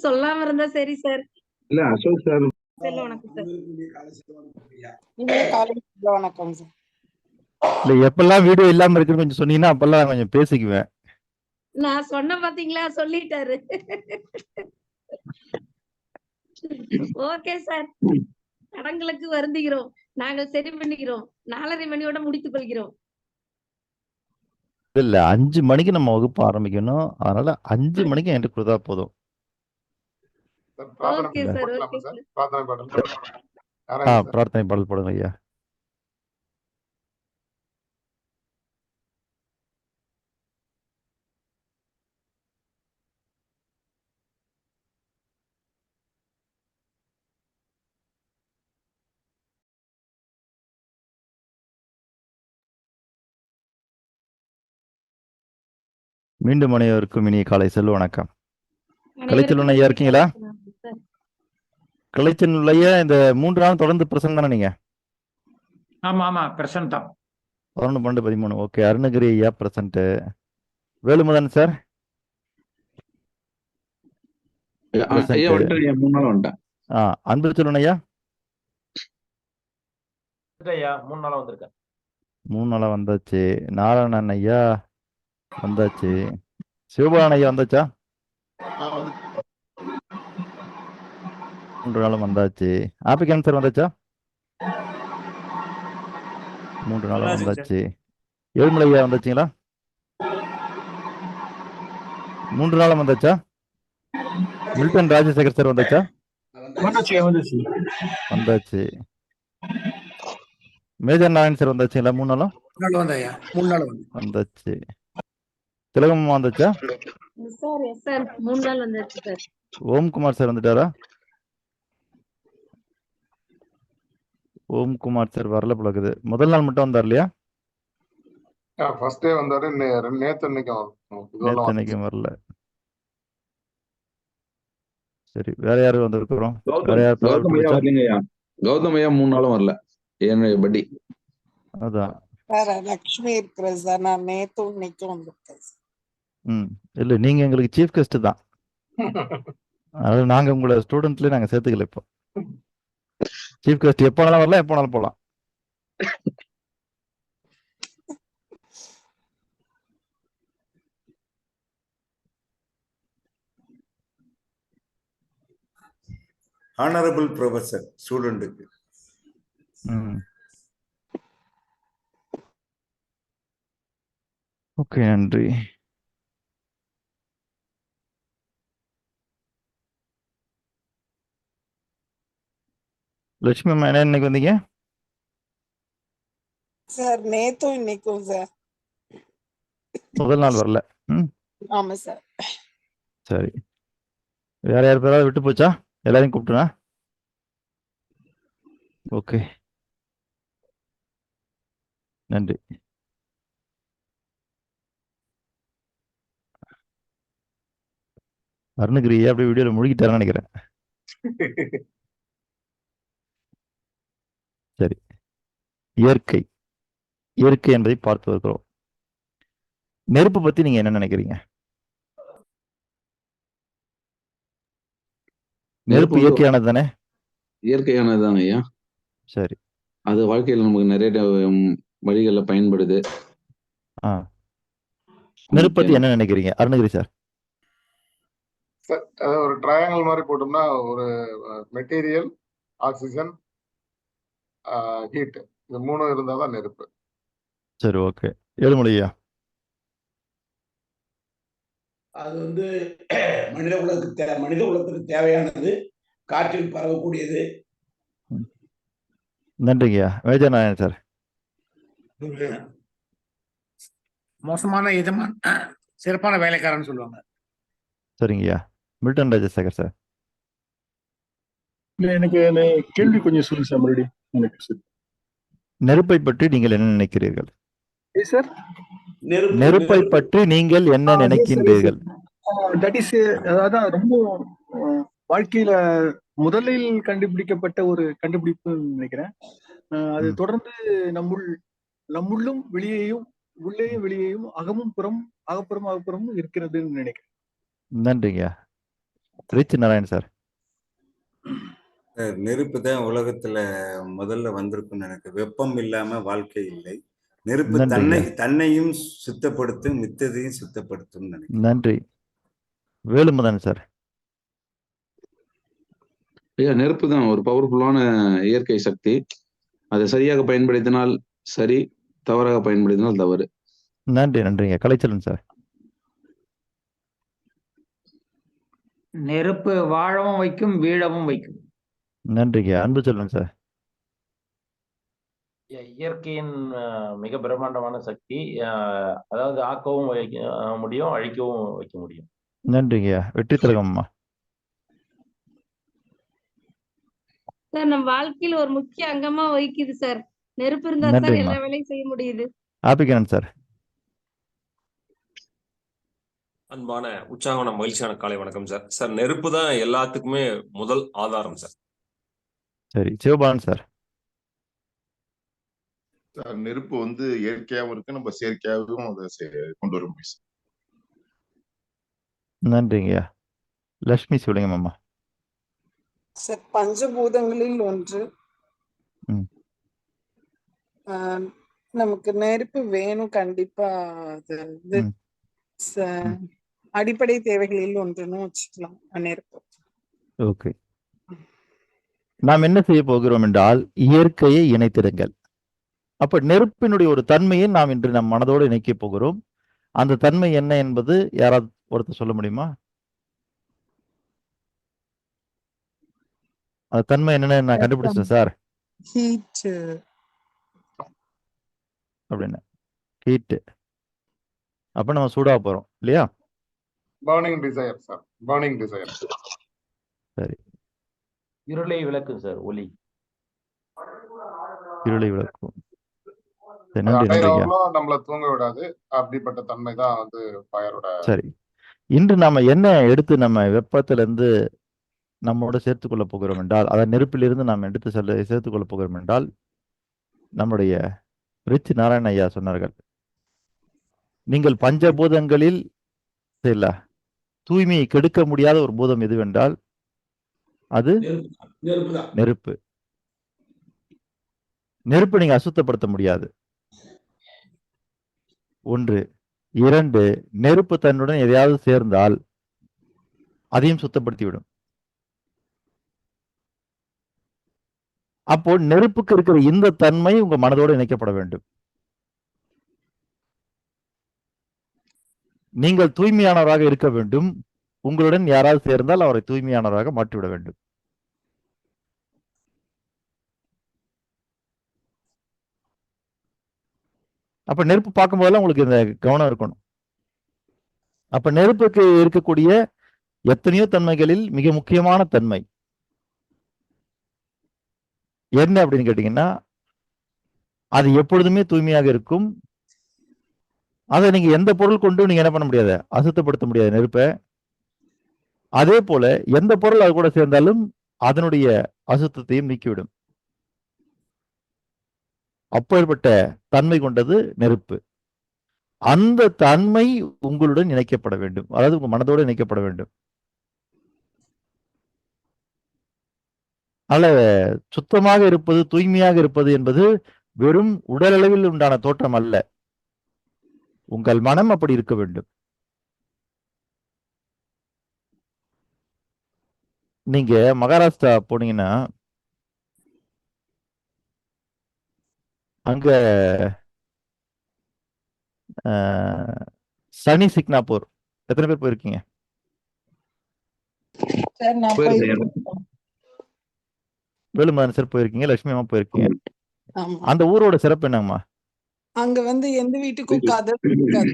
சொல்லாம இருந்தா சரி சார். இல்ல அசோக் சார் செல்ல வணக்கம் சார். வணக்கம் சார். இல்ல எப்பெல்லாம் வீடியோ இல்லாம இருக்குன்னு கொஞ்சம் சொன்னீங்கன்னா அப்பெல்லாம் கொஞ்சம் பேசிக்குவேன். நான் சொன்ன பாத்தீங்களா, சொல்லிட்டாரு. ஓகே சார், தடங்களுக்கு வருந்துகிறோம். நாங்கள் சரி பண்ணிக்கிறோம். 4:30 மணியோட முடித்துக் கொள்கிறோம். இல்ல 5 மணிக்கு நம்ம வகுப்பு ஆரம்பிக்கணும். அதனால 5 மணிக்கு என்கிட்ட கொடுத்தா போதும். Okay sir, okay sir. பிரார்த்தனை பாடல் போடுங்க ஐயா. மீண்டும் அனைவருக்கும் இனிய காலை செல்வ வணக்கம். கலைச்செல்வன் ஐயா இருக்கீங்களா? கலைச்செல்வன் ஐயா இந்த 3 நாள் தொடர்ந்து பிரசன்ட் தானே நீங்க? ஆமா ஆமா பிரசன்ட் தான். 11, 12, 13. ஓகே. அருணகிரி ஐயா பிரசன்ட். வேலுமுதன் சார் அன்பு செல்வன் ஐயா 3 நாளா வந்திருக்கேன். 3 நாளா வந்தாச்சு. நாராயணன் ஐயா வந்தாச்சு. சிவபாலன் ஐயா வந்தாச்சா? 3 நாளும் வந்தாச்சு. ஆப்பிகன் சார் வந்தாச்சா? 3 நாளும் வந்தாச்சு. ஏழுமலை ஐயா வந்தாச்சுங்களா? 3 நாளும் வந்தாச்சா? மில்டன் ராஜசேகர் சார் வந்தாச்சா? வந்தாச்சு. Major Narayan sir வந்தாச்சுங்களா? 3 நாளும் வந்தாச்சு. திலகம் வந்தாச்சா? சார் எஸ் சார், 3 நாள் வந்தாச்சு சார். ஓம்குமார் சார் வந்துட்டாரா? ஓம்குமார் சார் வரல போலக்குது. முதல் நாள் மட்டும் வந்தார் இல்லையா? ஃபர்ஸ்ட் டே வந்தாரு. நேத்து அன்னைக்கும் வரல. சரி, வேற யாரு வந்திருக்கிறோம்? வேற யார்? கௌதம் ஐயா 3 நாளும் வரல. படி அதான் லட்சுமி இருக்கிறேன் சார். நான் நேத்து இன்னைக்கு வந்திருக்கேன். இல்ல நீங்க எங்களுக்கு சீஃப் கெஸ்ட் தான். அதாவது நாங்க உங்களை ஸ்டூடெண்ட்ல நாங்க சேர்த்துக்கல. இப்போ சீஃப் கெஸ்ட் எப்போ வேணாலும் வரலாம், எப்போ வேணாலும் போகலாம். ஆனரபிள் ப்ரொஃபசர் ஸ்டூடெண்ட்டுக்கு. ஓகே, நன்றி. லட்சுமி அம்மா என்ன இன்னைக்கு வந்தீங்க? சார் நேத்தும் இன்னைக்கும் சார். முதல் நாள் வரல. ஆமா சார். சரி, வேற யார் பேராவது விட்டு போச்சா? எல்லாரையும் கூப்பிட்டுனா? ஓகே, நன்றி. அருணகிரி அப்படியே வீடியோல முழுகிட்டாருன்னு நினைக்கிறேன். சரி, இயற்கை இயற்கை என்பதை பார்த்து வருகிறோம். நெருப்பு பத்தி நீங்க என்ன நினைக்கிறீங்க? நெருப்பு இயற்கையானது தானே? இயற்கையானது தானே ஐயா. சரி, அது வாழ்க்கையில நமக்கு நிறைய வழிகள்ல பயன்படுது. நெருப்பு பத்தி என்ன நினைக்கிறீங்க அருணகிரி சார்? ஒரு ட்ரையாங்கிள் மாதிரி போட்டோம்னா ஒரு மெட்டீரியல், ஆக்சிஜன், ஹீட், இது 3 இருந்தாதான் நெருப்பு. சரி, ஓகே. ஏழுமலையா? அது மனித குலத்துக்கு தேவையானது, காற்றில் பரவக்கூடியது. நன்றிங்கய்யா. Major Narayanan sir? மோசமான எஜமான் சிறப்பான வேலைக்காரன் சொல்லுவாங்க. சரிங்கய்யா. Milton Rajasekar sir? எனக்கு கேள்வி கொஞ்சம் சொல்லுங்க சார் மறுபடியும். நெருப்பை பற்றி நீங்கள் என்ன நினைக்கிறீர்கள்? சார் நெருப்பை பற்றி நீங்கள் என்ன நினைக்கின்றீர்கள்? தட் இஸ், அதான் ரொம்ப வாழ்க்கையில முதலில் கண்டுபிடிக்கப்பட்ட ஒரு கண்டுபிடிப்பு நினைக்கிறேன். அது தொடர்ந்து நம்முள்ளும் வெளியேயும், உள்ளேயும் வெளியேயும், அகமும் புறம், அகப்புறமும் இருக்கிறதுன்னு நினைக்கிறேன். நன்றிங்க. Rich Narayan sir. நெருப்பு தான் உலகத்துல முதல்ல வந்திருக்கும்னு எனக்கு. வெப்பம் இல்லாம வாழ்க்கை இல்லை. நெருப்பு நன்றிங்க. தன்னையும் சுத்தப்படுத்தும், மித்ததையும் சுத்தப்படுத்தும் நினைக்கிறேன். நன்றி. வேலுமதன் சார். ஐயா, நெருப்பு தான் ஒரு பவர்ஃபுல்லான இயற்கை சக்தி. அதை சரியாக பயன்படுத்தினால் சரி, தவறாக பயன்படுத்தினால் தவறு. நன்றி. நன்றிங்க. கலைச்சலன் சார். நெருப்பு வாழவும் வைக்கும், வீழவும் வைக்கும். நன்றிங்க. அன்பு செல்வன் சார். இயற்கையின் மிக பிரம்மாண்டமான சக்தி. அதாவது ஆக்கவும் முடியும், அழிக்கவும் வைக்க முடியும். நன்றிங்க. வெற்றி திலகம்மா. சார் நம்ம வாழ்க்கையில ஒரு முக்கிய அங்கமா வகிக்குது சார். நெருப்பு இருந்தா சார் நன்றிங்கம்மா. எல்லா வேலையும் செய்ய முடியுது. ஆபிகரன் சார். அன்பான உற்சாகமான மகிழ்ச்சியான காலை வணக்கம் சார். சார், நெருப்பு தான் எல்லாத்துக்குமே முதல் ஆதாரம் சார். சரி. சிவபாலன் சார். நெருப்பு வந்து இயற்கையாகவும் இருக்கு, நம்ம செயற்கையாகவும் அதை கொண்டு வர முடியும். நன்றிங்க. லட்சுமி சிவலிங்கம் அம்மா. சார் பஞ்சபூதங்களில் ஒன்று. ம். நமக்கு நெருப்பு வேணும் கண்டிப்பா. அது வந்து ம். அடிப்படை தேவைகளில் ஒன்றுன்னு வச்சுக்கலாம் நெருப்பு. ஓகே. நாம் என்ன செய்ய போகிறோம் என்றால் இயற்கையை இணைத்திடுங்கள். அப்ப நெருப்பினுடைய ஒரு தன்மையை நாம் இன்று நம் மனதோடு இணைக்க போகிறோம். அந்த தன்மை என்ன என்பது யாராவது ஒருத்தர் சொல்ல முடியுமா? அந்த தன்மை என்னன்னு நான் கண்டுபிடிச்சேன் சார் ஹீட் அப்படின்னு. ஹீட். அப்ப நம்ம சூடா போறோம் இல்லையா? Burning desire sir. Burning desire. சரி. இருளை விளக்கும் சார், ஒளி. இருளை விளக்கும். சரி, நன்றி. நன்றிங்க. நம்மள தூங்க விடாது. அப்படிப்பட்ட தன்மை தான் வந்து ஃபயரோட. சரி. இன்று நாம என்ன எடுத்து நம்ம வெப்பத்துல இருந்து நம்மோட சேர்த்துக் கொள்ள போகிறோம் என்றால், அதை நெருப்பிலிருந்து நாம் எடுத்து சேர்த்துக் கொள்ள போகிறோம் என்றால், நம்முடைய ரிச் நாராயண ஐயா சொன்னார்கள், நீங்கள் பஞ்சபூதங்களில் இல்ல தூய்மையை கெடுக்க முடியாத ஒரு பூதம் எதுவென்றால் அது நெருப்பு. நெருப்பை நீங்க அசுத்தப்படுத்த முடியாது. ஒன்று. இரண்டு, நெருப்பு தன்னுடன் எதையாவது சேர்ந்தால் அதையும் சுத்தப்படுத்திவிடும். அப்போ நெருப்புக்கு இருக்கிற இந்த தன்மை உங்க மனதோடு இணைக்கப்பட வேண்டும். நீங்கள் தூய்மையானவராக இருக்க வேண்டும். உங்களுடன் யாராவது சேர்ந்தால் அவரை தூய்மையானவராக மாற்றிவிட வேண்டும். அப்ப நெருப்பு பார்க்கும் போதெல்லாம் உங்களுக்கு இந்த கவனம் இருக்கணும். அப்ப நெருப்புக்கு இருக்கக்கூடிய எத்தனையோ தன்மைகளில் மிக முக்கியமான தன்மை என்ன அப்படின்னு கேட்டீங்கன்னா, அது எப்பொழுதுமே தூய்மையாக இருக்கும். அதை நீங்க எந்த பொருள் கொண்டு நீங்க என்ன பண்ண முடியாது, அசுத்தப்படுத்த முடியாது நெருப்பை. அதே போல எந்த பொருள் அது கூட சேர்ந்தாலும் அதனுடைய அசுத்தத்தையும் நீக்கிவிடும். அப்பேற்பட்ட தன்மை கொண்டது நெருப்பு. அந்த தன்மை உங்களுடன் இணைக்கப்பட வேண்டும். அதாவது உங்க மனதோடு இணைக்கப்பட வேண்டும். அதனால சுத்தமாக இருப்பது, தூய்மையாக இருப்பது என்பது வெறும் உடல் அளவில் உண்டான தோற்றம் அல்ல. உங்கள் மனம் அப்படி இருக்க வேண்டும். நீங்க மகாராஷ்டிரா போனீங்கன்னா அங்க சனி சிக்னாப்பூர் எத்தனை பேர் போயிருக்கீங்க? சார் நான் வேலுமதன் சார் போயிருக்கீங்க, லட்சுமி அம்மா போயிருக்கீங்க. ஆமா. அந்த ஊரோட சிறப்பு என்னங்கம்மா? அங்க வந்து எந்த வீட்டுக்கும் கதவு இருக்காது.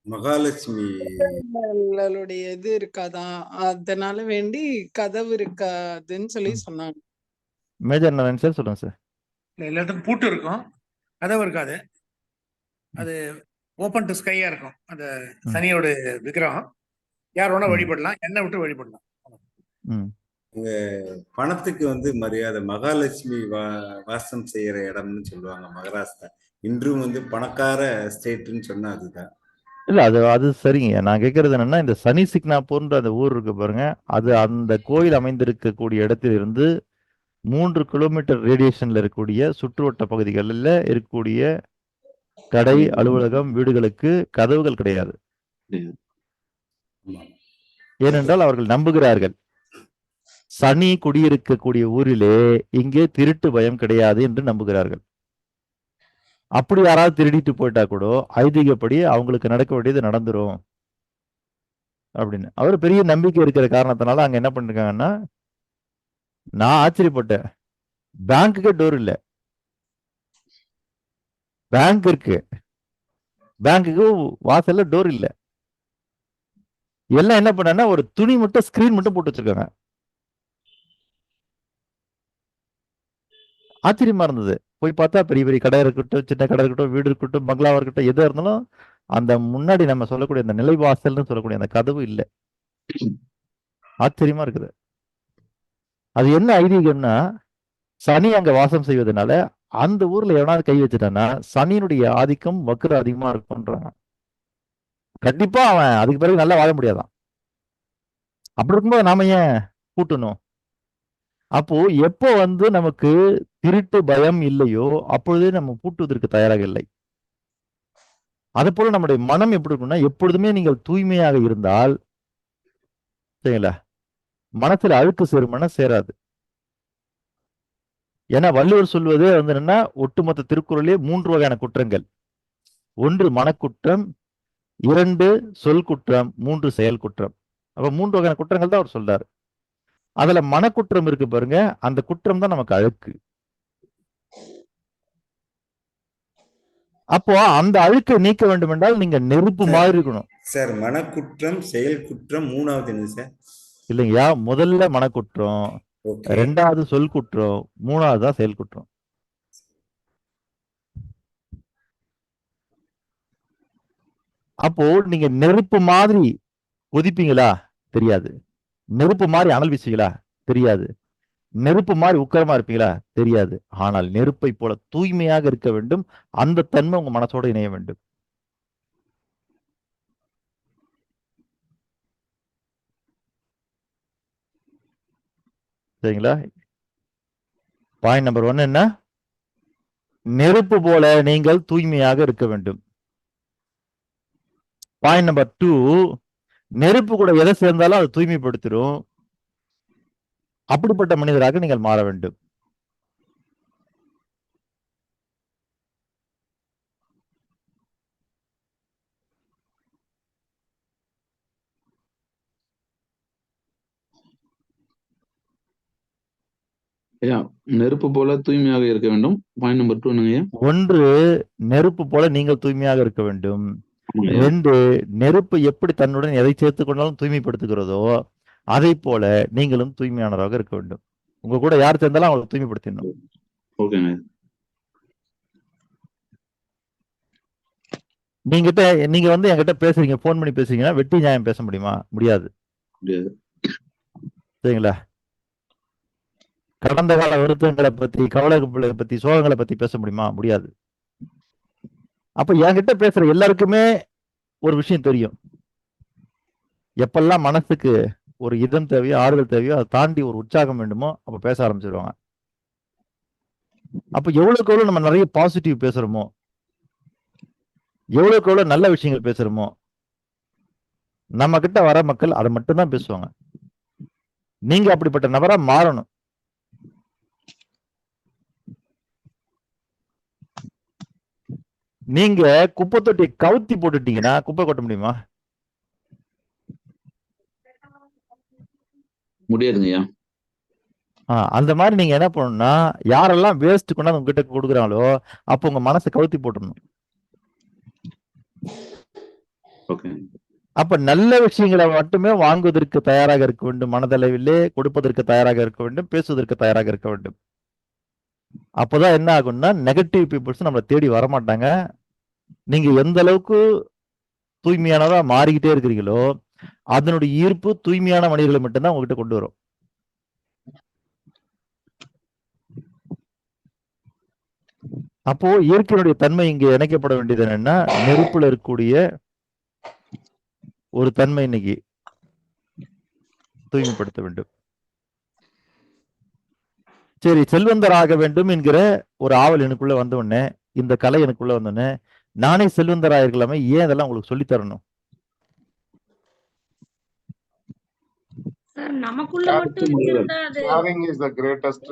மகாலட்சுமிகளுடைய இது இருக்காதான், அதனால வேண்டி கதவு இருக்காதுன்னு சொல்லி சொன்னாங்க. மேஜர் நாராயண் சார் சொல்லுங்க சார். எல்லாத்துக்கும் பூட்டு இருக்கும், கதவு இருக்காது. அது ஓப்பன் டு ஸ்கையா இருக்கும். அந்த சனியோட விக்கிரகம் யார் வேணா வழிபடலாம், எண்ணெய் விட்டு வழிபடலாம். பணத்துக்கு வந்து மரியாதை. மகாலட்சுமி வாசம் செய்யற இடம்னு சொல்லுவாங்க மகாராஷ்டிரா. இன்றும் வந்து பணக்கார ஸ்டேட்னு சொன்னா அதுதான். இல்ல அது அது சரிங்க. நான் கேட்கறது என்னன்னா, இந்த சனி சிக்னாப்பூர்ன்ற அந்த ஊர் இருக்கு பாருங்க, அது அந்த கோயில் அமைந்திருக்கக்கூடிய இடத்திலிருந்து 3 கிலோமீட்டர் ரேடியேஷன்ல இருக்கக்கூடிய சுற்றுவட்ட பகுதிகளில் இருக்கக்கூடிய கடை, அலுவலகம், வீடுகளுக்கு கதவுகள் கிடையாது. ஏனென்றால் அவர்கள் நம்புகிறார்கள், சனி குடியிருக்கக்கூடிய ஊரிலே இங்கே திருட்டு பயம் கிடையாது என்று நம்புகிறார்கள். அப்படி யாராவது திருடிட்டு போயிட்டா கூட ஐதீகப்படி அவங்களுக்கு நடக்க வேண்டியது நடந்துரும் அப்படின்னு அவர் பெரிய நம்பிக்கை இருக்கிற காரணத்தினால அங்க என்ன பண்ணிருக்காங்கன்னா, நான் ஆச்சரியப்பட்டேன், பேங்க்குக்கே டோர் இல்ல. பேங்க் இருக்கு, பேங்க்குக்கு வாசல்ல டோர் இல்ல. எல்லாம் என்ன பண்ணா ஒரு துணி மட்டும் ஸ்கிரீன் மட்டும் போட்டு வச்சிருக்காங்க. ஆச்சரியமா இருந்தது. போய் பார்த்தா பெரிய பெரிய கடை இருக்கட்டும், சின்ன கடை இருக்கட்டும், வீடு இருக்கட்டும், பங்களாவா இருக்கட்டும், எதா இருந்தாலும் அந்த முன்னாடி நம்ம சொல்லக்கூடிய அந்த நிலைவாசல்னு சொல்லக்கூடிய அந்த கதவு இல்லை. ஆச்சரியமா இருக்குது. அது என்ன ஐதீகம்னா, சனி அங்க வாசம் செய்வதனால அந்த ஊர்ல எவனாவது கை வச்சுட்டான்னா சனியினுடைய ஆதிக்கம் வக்ர அதிகமா இருக்கும்ன்றாங்க. கண்டிப்பா அவன் அதுக்கு பிறகு நல்லா வாழ முடியாதான். அப்படி இருக்கும்போது நாம ஏன் கூட்டணும்? அப்போ எப்போ நமக்கு திருட்டு பயம் இல்லையோ அப்பொழுதே நம்ம பூட்டுவதற்கு தயாராக இல்லை. அதே போல நம்முடைய மனம் எப்படி இருக்கும்னா, எப்பொழுதுமே நீங்கள் தூய்மையாக இருந்தால் சரிங்களா, மனசுல அழுக்கு சேருமனா சேராது. ஏன்னா வள்ளுவர் சொல்வதே என்னன்னா, ஒட்டுமொத்த திருக்குறளே 3 வகையான குற்றங்கள். 1 மனக்குற்றம், 2 சொல் குற்றம், 3 செயல் குற்றம். அப்ப 3 வகையான குற்றங்கள் தான் அவர் சொல்றாரு. அதுல மனக்குற்றம் இருக்கு பாருங்க, அந்த குற்றம் தான் நமக்கு அழுக்கு. அப்போ அந்த அழுக்கை நீக்க வேண்டும் என்றால் நீங்க நெருப்பு மாதிரி இருக்கணும். சார் மனக்குற்றம், செயல் குற்றம், 3வது என்ன சார்? இல்லைங்கய்யா, முதல்ல மனக்குற்றம், 2வது சொல் குற்றம், 3வது தான் செயல் குற்றம். அப்போ நீங்க நெருப்பு மாதிரி கொதிப்பீங்களா? தெரியாது. நெருப்பு மாதிரி அனல் வீசுவீங்களா? தெரியாது. நெருப்பு மாதிரி உக்கிரமா இருப்பீங்களா? தெரியாது. ஆனால் நெருப்பை போல தூய்மையாக இருக்க வேண்டும். அந்த தன்மை உங்க மனசோட இணைய வேண்டும். சரிங்களா? பாயிண்ட் நம்பர் 1 என்ன? நெருப்பு போல நீங்கள் தூய்மையாக இருக்க வேண்டும். பாயிண்ட் நம்பர் 2, நெருப்பு கூட எதை சேர்ந்தாலும் அது தூய்மைப்படுத்திடும். அப்படிப்பட்ட மனிதராக நீங்கள் மாற வேண்டும். நெருப்பு போல தூய்மையாக இருக்க வேண்டும். பாயிண்ட் நம்பர் 2 என்னங்க? 1 நெருப்பு போல நீங்கள் தூய்மையாக இருக்க வேண்டும். 2 நெருப்பு எப்படி தன்னுடன் எதை சேர்த்து கொண்டாலும் தூய்மைப்படுத்துகிறதோ அதை போல நீங்களும் தூய்மையானவராக இருக்க வேண்டும். உங்க கூட யார் சேர்ந்தாலும் அவங்களை தூய்மைப்படுத்திடணும். ஓகேங்க. நீங்க என்கிட்ட பேசுறீங்க, போன் பண்ணி பேசுறீங்கன்னா வெட்டி நியாயம் பேச முடியுமா? முடியாது. சரிங்களா? கடந்த கால வருத்தங்களை பத்தி, கவலைகளை பத்தி, சோகங்களை பத்தி பேச முடியுமா? முடியாது. அப்ப என்கிட்ட பேசுற எல்லாருக்குமே ஒரு விஷயம் தெரியும். எப்பெல்லாம் மனசுக்கு ஒரு இதம் தேவையோ, ஆறுதல் தேவையோ, அதை தாண்டி ஒரு உற்சாகம் வேண்டுமோ அப்ப பேச ஆரம்பிச்சிருவாங்க. அப்ப எவ்வளவுக்கு எவ்வளவு நம்ம நிறைய பாசிட்டிவ் பேசுறோமோ, எவ்வளவுக்கு எவ்வளவு நல்ல விஷயங்கள் பேசுறோமோ, நம்ம கிட்ட வர மக்கள் அதை மட்டும்தான் பேசுவாங்க. நீங்க அப்படிப்பட்ட நபரா மாறணும். நீங்க குப்பை தொட்டி கவுத்தி போட்டுட்டீங்கன்னா குப்பை கொட்ட முடியுமா? முடியாதுங்கய்யா. அந்த மாதிரி நீங்க என்ன பண்ணணும்னா, யாரெல்லாம் வேஸ்ட் கொண்டாந்து உங்ககிட்ட கொடுக்குறாங்களோ அப்போ உங்க மனசை கவுத்தி போட்டுடணும். அப்ப நல்ல விஷயங்களை மட்டுமே வாங்குவதற்கு தயாராக இருக்க வேண்டும். மனதளவிலே கொடுப்பதற்கு தயாராக இருக்க வேண்டும், பேசுவதற்கு தயாராக இருக்க வேண்டும். அப்போதான் என்ன ஆகும்னா, நெகட்டிவ் பீப்புள்ஸ் நம்மளை தேடி வரமாட்டாங்க. நீங்க எந்த அளவுக்கு தூய்மையானதா மாறிக்கிட்டே இருக்கிறீங்களோ அதனுடைய ஈர்ப்பு தூய்மையான மனிதர்களை மட்டும்தான் உங்ககிட்ட கொண்டு வரும். அப்போ இயற்கையினுடைய தன்மை இங்க இணைக்கப்பட வேண்டியது என்னன்னா, நெருப்புல இருக்கக்கூடிய ஒரு தன்மை இன்னைக்கு தூய்மைப்படுத்த வேண்டும். சரி, செல்வந்தராக வேண்டும் என்கிற ஒரு ஆவல் எனக்குள்ள வந்த உடனே, இந்த கலை எனக்குள்ள வந்தோடனே, நானே செல்வந்தராயிருக்கலாமே, ஏன் இதெல்லாம் உங்களுக்கு சொல்லி தரணும்? சார் நமக்குள்ள மட்டும் இருந்தா அது sharing is the greatest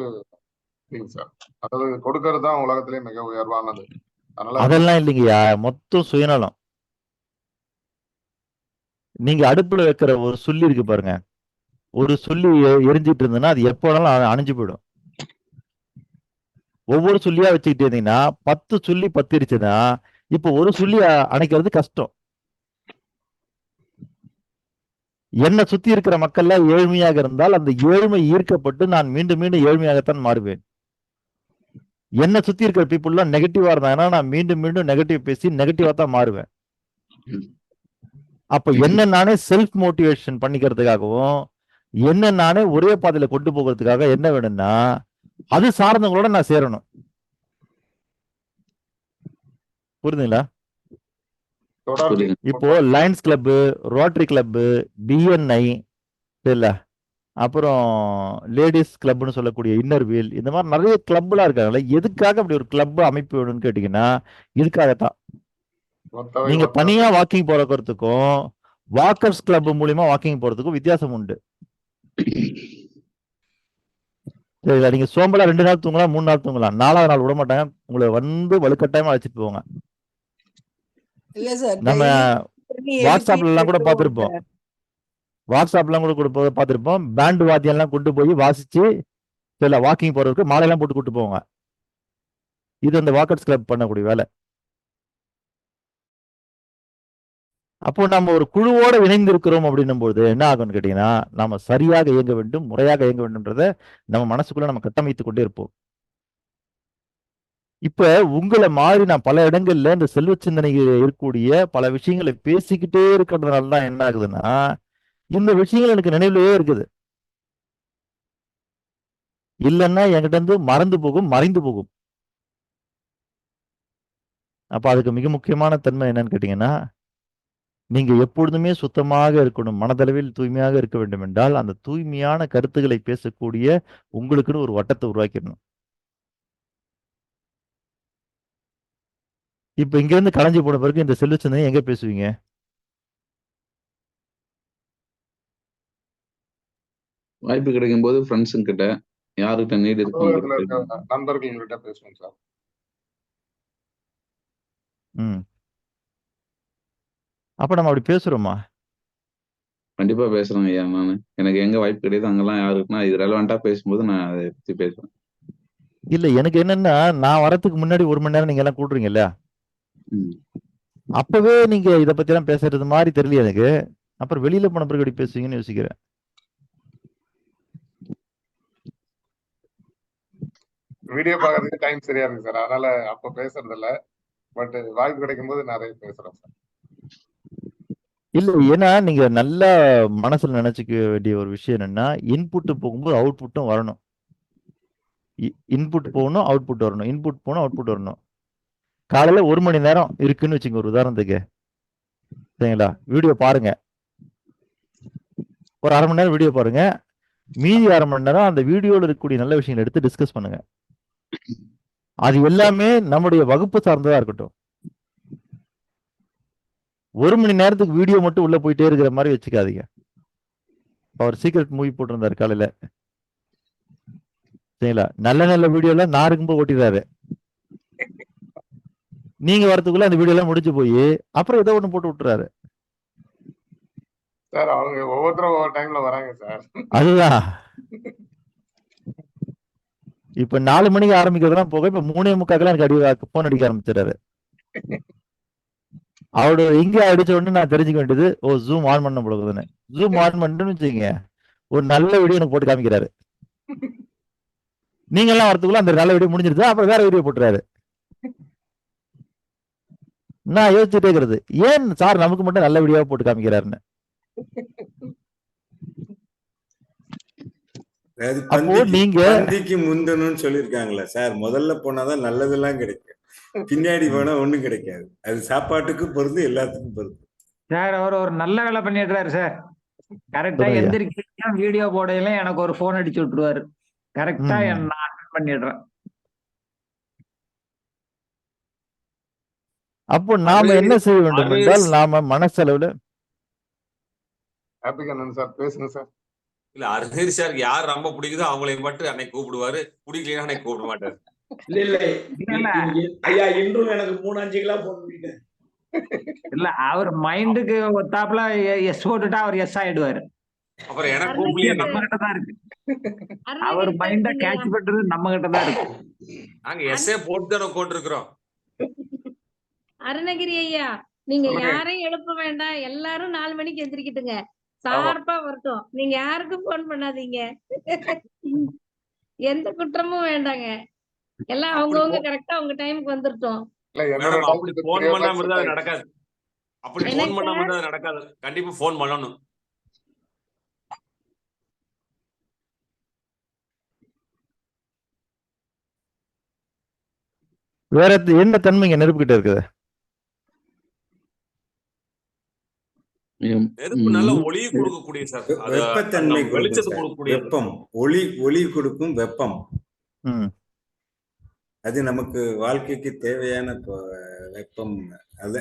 thing sir. அதாவது கொடுக்கறது தான் உலகத்திலே மிக உயர்வானது. அதனால அதெல்லாம் இல்லைங்கய்யா, மொத்தம் சுயநலம். நீங்க அடுப்புல வைக்கிற ஒரு சுள்ளி இருக்கு பாருங்க, ஒரு சுள்ளி எரிஞ்சிட்டு இருந்ததுன்னா அது எப்போ வேணாலும் அணைஞ்சு போயிடும். ஒவ்வொரு சுள்ளியா வச்சுக்கிட்டு இருந்தீங்கன்னா 10 சுள்ளி பத்திருச்சுன்னா இப்போ ஒரு சுள்ளி அணைக்கிறது கஷ்டம். என்னை சுத்தி இருக்கிற மக்கள்ல ஏழ்மையாக இருந்தால் அந்த ஏழ்மை ஈர்க்கப்பட்டு நான் மீண்டும் மீண்டும் ஏழ்மையாகத்தான் மாறுவேன். என்னை சுத்தி இருக்கிற பீப்புள்லாம் நெகட்டிவா இருந்தாங்கன்னா நான் மீண்டும் மீண்டும் நெகட்டிவ் பேசி நெகட்டிவா தான் மாறுவேன். அப்ப என்ன நானே செல்ஃப் மோட்டிவேஷன் பண்ணிக்கிறதுக்காகவும் என்ன நானே ஒரே பாதையில கொண்டு போகிறதுக்காக என்ன வேணும்னா அது சார்ந்தவங்களோட நான் சேரணும். புரியுதுங்களா? இப்போ Lions club, rotary club, BNI இல்ல, அப்புறம் லேடிஸ் கிளப்னு சொல்லக்கூடிய இன்னர் வீல், இந்த மாதிரி நிறைய கிளப்லாம் இருக்காங்கல்ல. எதுக்காக அப்படி ஒரு கிளப் அமைப்பு வேணும்னு கேட்டீங்கன்னா இதுக்காகத்தான். நீங்க தனியா வாக்கிங் போறதுக்கும் வாக்கர்ஸ் கிளப் மூலியமா வாக்கிங் போறதுக்கும் வித்தியாசம் உண்டு. சரிங்களா? நீங்க சோம்பலா 2 நாள் தூங்கலாம், 3 நாள் தூங்கலாம், 4வது நாள் விட மாட்டாங்க, உங்களை வந்து வலுக்கட்டாயமா அழைச்சிட்டு போவாங்க. இல்ல சார், நம்ம daily வாட்ஸ்அப்ல எல்லாம் கூட எழுப்பி பார்த்திருப்போம். வாட்ஸ்அப்லாம் கூட பார்த்திருப்போம். பேண்ட் வாத்தியம் எல்லாம் கொண்டு போய் வாசிச்சு இல்ல வாக்கிங் போறதுக்கு மாலையெல்லாம் போட்டு கூட்டு போவாங்க. இது அந்த வாக்கர்ஸ் கிளப் பண்ணக்கூடிய வேலை. அப்போ நம்ம ஒரு குழுவோட இணைந்து இருக்கிறோம் அப்படின்னும் போது என்ன ஆகும்னு கேட்டீங்கன்னா, நாம சரியாக இயங்க வேண்டும், முறையாக இயங்க வேண்டும்ன்றத நம்ம மனசுக்குள்ள நம்ம கட்டமைத்துக் கொண்டே இருப்போம். இப்ப உங்களை மாதிரி நான் பல இடங்கள்ல இந்த செல்வ சிந்தனைகள் இருக்கக்கூடிய பல விஷயங்களை பேசிக்கிட்டே இருக்கிறதுனால தான் என்ன ஆகுதுன்னா, இந்த விஷயங்கள் எனக்கு நினைவுலயே இருக்குது. இல்லைன்னா என்கிட்ட இருந்து மறந்து போகும், மறைந்து போகும். அப்ப அதுக்கு மிக முக்கியமான தன்மை என்னன்னு கேட்டீங்கன்னா, நீங்க எப்பொழுதுமே சுத்தமாக இருக்கணும், மனதளவில் தூய்மையாக இருக்க வேண்டும் என்றால் அந்த தூய்மையான கருத்துக்களை பேசக்கூடிய உங்களுக்குன்னு ஒரு வட்டத்தை உருவாக்கிடணும். இப்ப இங்க இருந்து கலைஞ்சு போன பிறகு இந்த செல்வ சிந்தனை எங்க பேசுவீங்க? வாய்ப்பு கிடைக்கும் போது ஃப்ரெண்ட்ஸுங்க கிட்ட, யாருக்கிட்ட நீட் இருக்கு நண்பர்கள் கிட்ட பேசுவோம் சார். அப்ப நம்ம அப்படி பேசுறோமா? கண்டிப்பா பேசுறேங்க ஐயா. நானு எனக்கு எங்க வாய்ப்பு கிடையாது அங்கெல்லாம் யாருக்குன்னா இது ரெலவெண்டா பேசும்போது நான் அதை பத்தி பேசுவேன். இல்ல, எனக்கு என்னன்னா, நான் வரதுக்கு முன்னாடி 1 மணி நேரம் நீங்க எல்லாம் கூடுறீங்கல்ல, அப்பவே நீங்க இத பத்தி எல்லாம் பேசுறது மாதிரி தெரியல எனக்கு. அப்புறம் வெளியில போன பிறகு எப்படி பேசுவீங்கன்னு யோசிக்கிறேன். வீடியோ பார்க்கறதுக்கு டைம் சரியா இருக்கு சார், அதனால அப்ப பேசுறது இல்ல. பட் வாய்ப்பு கிடைக்கும் போது நிறைய பேசுறோம் சார். இல்ல, ஏன்னா நீங்க நல்லா மனசுல நினைச்சுக்க வேண்டிய ஒரு விஷயம் என்னன்னா, இன்புட் போகும்போது அவுட்புட்டும் வரணும். இன்புட் போகணும், அவுட்புட் வரணும். இன்புட் போகணும், அவுட்புட் வரணும். காலையில 1 மணி நேரம் இருக்குன்னு வச்சுங்க ஒரு உதாரணத்துக்கு, சரிங்களா? வீடியோ பாருங்க, ஒரு 1/2 மணி நேரம் வீடியோ பாருங்க, மீதி 1/2 மணி நேரம் அந்த வீடியோல இருக்கக்கூடிய நல்ல விஷயங்களை எடுத்து டிஸ்கஸ் பண்ணுங்க. அது எல்லாமே நம்முடைய வகுப்பு சார்ந்ததா இருக்கட்டும். 1 மணி நேரத்துக்கு வீடியோ மட்டும் உள்ள போயிட்டே இருக்கிற மாதிரி வச்சுக்காதீங்க. அவர் சீக்ரெட் மூவி போட்டிருந்தாரு காலையில, சரிங்களா? நல்ல நல்ல வீடியோல நான் இருக்கும்போது ஓட்டிடுறாரு. நீங்க வரதுக்குள்ள அந்த வீடியோ எல்லாம் முடிஞ்சு போய் அப்புறம் ஏதோ ஒண்ணு போட்டு விட்டுறாரு. சார் அவங்க ஒவ்வொருத்தரும் ஒவ்வொரு டைம்ல வராங்க சார். அதுதான் இப்ப 4 மணிக்கு ஆரம்பிக்கிறதுலாம் போக இப்ப 3:45 எனக்கு போன் அடிக்க ஆரம்பிச்சிடாரு. அவரோட இங்க அடிச்ச உடனே நான் தெரிஞ்சுக்க வேண்டியது, ஓ ஜூம் ஆன் பண்ண போடுதுன்னு. ஜூம் ஆன் பண்ணிட்டுன்னு வச்சுக்கீங்க, ஒரு நல்ல வீடியோ எனக்கு போட்டு காமிக்கிறாரு. நீங்க எல்லாம் வரதுக்குள்ள அந்த நல்ல வீடியோ முடிஞ்சிருச்சு, அப்புறம் வேற வீடியோ போட்டுறாரு. நான் யோசிச்சுட்டே இருக்கிறது, ஏன் சார் நமக்கு மட்டும் நல்ல வீடியோவா போட்டு காமிக்கிறாருன்னு. அப்போ நீங்க பந்திக்கு முந்தணும்னு சொல்லியிருக்காங்களா சார்? முதல்ல போனாதான் நல்லதெல்லாம் கிடைக்கும், பின்னாடி போனா ஒண்ணும் கிடைக்காது. அது சாப்பாட்டுக்கும் பொருந்தும், எல்லாத்துக்கும் பொருந்தும். சார் அவர் ஒரு நல்ல வேலை பண்ணிடுறாரு சார். கரெக்டா சொல்லுங்க ஐயா. எந்திரிக்க வீடியோ போடையில எனக்கு ஒரு போன் அடிச்சு விட்டுருவாரு. கரெக்டா ம். நான் அட்டன் பண்ணிடுறேன். அப்போ நாம என்ன செய்ய வேண்டும் என்றால் அருணகிரி நாம மனசளவுல ஹாப்பி கண்ணன் சார் பேசுங்க சார். இல்ல அருணகிரி சாருக்கு யார் ரொம்ப பிடிக்குதோ அவங்களை மட்டும் அன்னைக்கு கூப்பிடுவாரு, பிடிக்கலையா அன்னைக்கு கூப்பிட மாட்டாரு. இல்ல ஐயா இன்றும் எனக்கு 3-5 கிலோ போன் பண்ணிட்டேன். இல்ல அவர் மைண்டுக்கு ஒத்தாப்புல எஸ் போட்டுட்டா அவர் எஸ் ஆயிடுவாரு. அப்புறம் எனக்கு அருணகிரி கூப்பிடலையே நம்ம கிட்ட தான் இருக்கு. அவர் அருணகிரி சார் மைண்ட நீங்க கேட்ச் பண்றது நம்ம கிட்ட தான் இருக்கு. நாங்க எஸ்ஏ போட்டு தானே உட்காந்துருக்கிறோம். அருணகிரி ஐயா நீங்க சொல்லுங்க. யாரையும் எழுப்ப வேண்டாம், எல்லாரும் 4 மணிக்கு எந்திரிக்கிட்டுங்க. ஆமா. ஷார்ப்பா வரட்டும். நீங்க யாருக்கும் போன் பண்ணாதீங்க. எந்த குற்றமும் வேண்டாங்க. எல்லாம் அப்படி அவங்கவங்க போ- கரெக்டா அவங்க டைமுக்கு வந்துட்டோம். இல்ல என்னோட மேடம் அப்படி டைமுக்கு போன் 3 பண்ணாம o'clock இருந்தா set அது ஆயிடுச்சு. நடக்காது. அப்படி என்ன போன் பண்ணாம சார்? இருந்தா அது நடக்காது. கண்டிப்பா போன் பண்ணணும். வேற என்ன தன்மைங்க நெருப்புகிட்ட இருக்குது? நெருப்பு நல்ல ஒளியை கொடுக்கக்கூடிய சார். அது வெப்பத்தன்மை நம்ம கொடுக்கும் வெளிச்சத்தை சார். கொடுக்கக்கூடிய வெப்பம் ஒளி கொடுக்கும் வெப்பம். ம். அது நமக்கு வாழ்க்கைக்கு தேவையான வெப்பம். அது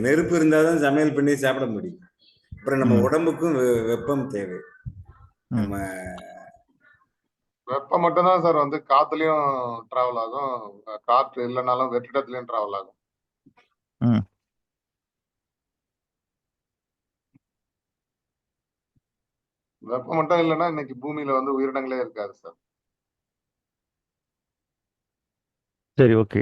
நெருப்பு இருந்தாதான் சமையல் பண்ணி சாப்பிட முடியும். அப்புறம் நம்ம உடம்புக்கும் வெப்பம் தேவை. நம்ம வெப்பம் மட்டும்தான் சார் வந்து காத்துலயும் டிராவல் ஆகும், காற்று இல்லைனாலும் வெற்றிடத்துலயும் டிராவல் ஆகும். ம். வெப்பம் மட்டும் இல்லைன்னா இன்னைக்கு பூமியில வந்து உயிரினங்களே இருக்காது சார். சரி, ஓகே.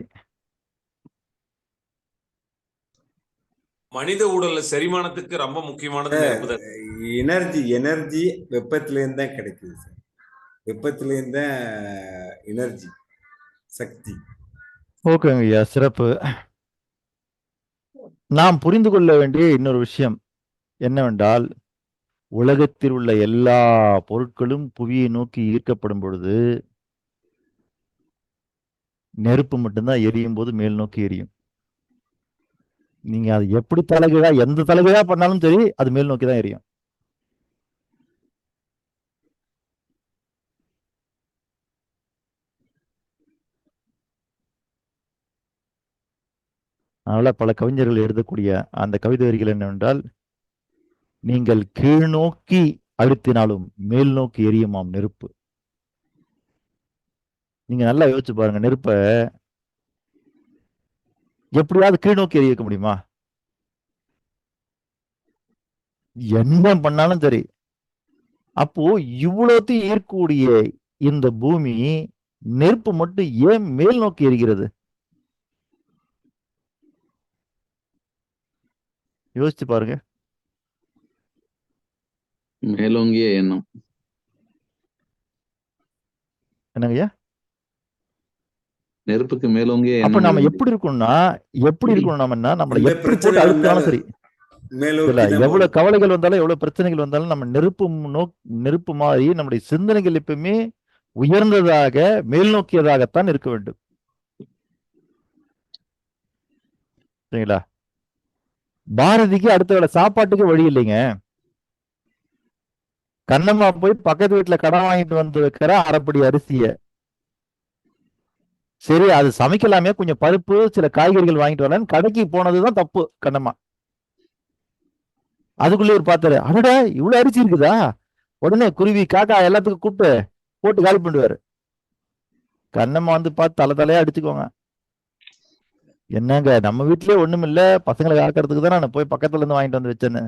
மனித உடல்ல செரிமானத்துக்கு ரொம்ப முக்கியமானது நெருப்பு தான். எனர்ஜி வெப்பத்திலேருந்து தான் கிடைக்குது சார். வெப்பத்திலேருந்து தான் எனர்ஜி சக்தி. ஓகேங்க ஐயா, சிறப்பு. நாம் புரிந்து கொள்ள வேண்டிய இன்னொரு விஷயம் என்னவென்றால், உலகத்தில் உள்ள எல்லா பொருட்களும் புவியை நோக்கி ஈர்க்கப்படும் பொழுது நெருப்பு மட்டும்தான் எரியும் போது மேல் நோக்கி எரியும். நீங்க அது எப்படி தலைகீழா எந்த தலைகீழா பண்ணாலும் சரி அது மேல் நோக்கி தான் எரியும். அதனால பல கவிஞர்கள் எழுதக்கூடிய அந்த கவிதை வரிகள் என்னவென்றால், நீங்கள் கீழ் நோக்கி அழுத்தினாலும் மேல் நோக்கி எரியுமாம் நெருப்பு. நீங்க நல்லா யோசிச்சு பாருங்க, நெருப்ப எப்படியாவது கீழ் நோக்கி எரிய வைக்க முடியுமா? என்ன பண்ணாலும் சரி. அப்போ இவ்வளோத்தையும் ஈர்க்கக்கூடிய இந்த பூமி நெருப்பு மட்டும் ஏன் மேல் நோக்கி எரிகிறது? யோசிச்சு பாருங்க. மேலோங்கிய எண்ணம். என்னங்கய்யா? நெருப்புக்கு மேலோங்கிய அப்ப எண்ணம் நாம இருக்கு. எப்படி இருக்கணும் நாமன்னா நம்மள எந்த எப்படி பிரச்சனை போட்டு அழுத்தினாலும் வந்தாலும் சரி, மேலோக்கி இல்ல தான் எவ்வளவு போகணும். கவலைகள் வந்தாலும் எவ்வளவு பிரச்சனைகள் வந்தாலும் நம்ம நெருப்பு மாதிரி நம்முடைய சிந்தனைகள் எப்பவுமே உயர்ந்ததாக மேல் நோக்கியதாகத்தான் இருக்க வேண்டும். சரிங்களா? பாரதிக்கு அடுத்த வேளை சாப்பாட்டுக்கு வழி இல்லைங்க. கண்ணம்மா போய் பக்கத்து வீட்டுல கடன் வாங்கிட்டு வந்து வைக்கிற அரைப்படி அரிசிய, சரி அது சமைக்கலாமே, கொஞ்சம் பருப்பு சில காய்கறிகள் வாங்கிட்டு வரலான்னு கடைக்கு போனதுதான் தப்பு. கண்ணம்மா அதுக்குள்ளே ஒரு பார்த்தாரு, அடடா இவ்வளவு அரிசி இருக்குதா, உடனே குருவி காக்கா எல்லாத்துக்கும் கூப்பிட்டு போட்டு காலி பண்ணுவாரு. கண்ணம்மா வந்து பார்த்து தலையா அடிச்சுக்கோங்க. என்னங்க நம்ம வீட்லயே ஒண்ணும் இல்ல, பசங்களை காக்கிறதுக்கு தான் நான் போய் பக்கத்துல இருந்து வாங்கிட்டு வந்து வச்சேன்னு.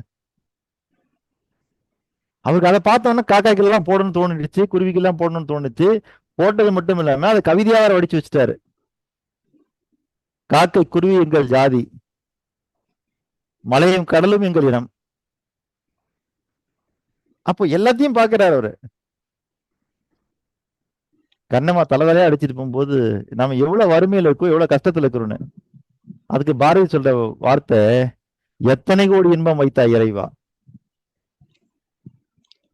அவருக்கு அதை பார்த்தோன்னா காக்காய்க்கு எல்லாம் போடணும்னு தோணுச்சு, குருவிக்கு எல்லாம் போடணும்னு தோணுச்சு. போட்டது மட்டும் இல்லாம அதை கவிதையா வேற வடிச்சு வச்சுட்டாரு. காக்கை குருவி எங்கள் ஜாதி, மலையும் கடலும் எங்கள் இனம். அப்போ எல்லாத்தையும் பாக்குறாரு அவரு. கண்ணம்மா தலைவலையா அடிச்சிட்டு போகும்போது நம்ம எவ்வளவு வறுமையில இருக்கோம், எவ்வளவு கஷ்டத்துல இருக்கிறோன்னு. அதுக்கு பாரதி சொல்ற வார்த்தை, எத்தனை கோடி இன்பம் வைத்தா இறைவா.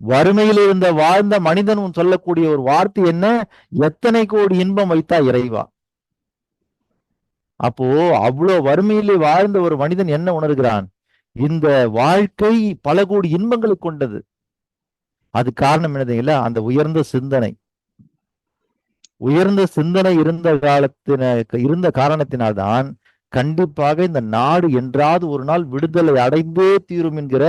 வறுமையில் இருந்த வாழ்ந்த மனிதன் சொல்லக்கூடிய ஒரு வார்த்தை என்ன, எத்தனை கோடி இன்பம் வைத்தா இறைவா. அப்போ அவ்வளவு வறுமையிலே வாழ்ந்த ஒரு மனிதன் என்ன உணர்கிறான், இந்த வாழ்க்கை பல கோடி இன்பங்களை கொண்டது. அது காரணம் என்னதுங்களா? அந்த உயர்ந்த சிந்தனை. உயர்ந்த சிந்தனை இருந்த காரணத்தினால்தான் கண்டிப்பாக இந்த நாடு என்றாவது ஒரு நாள் விடுதலை அடைந்தே தீரும் என்கிற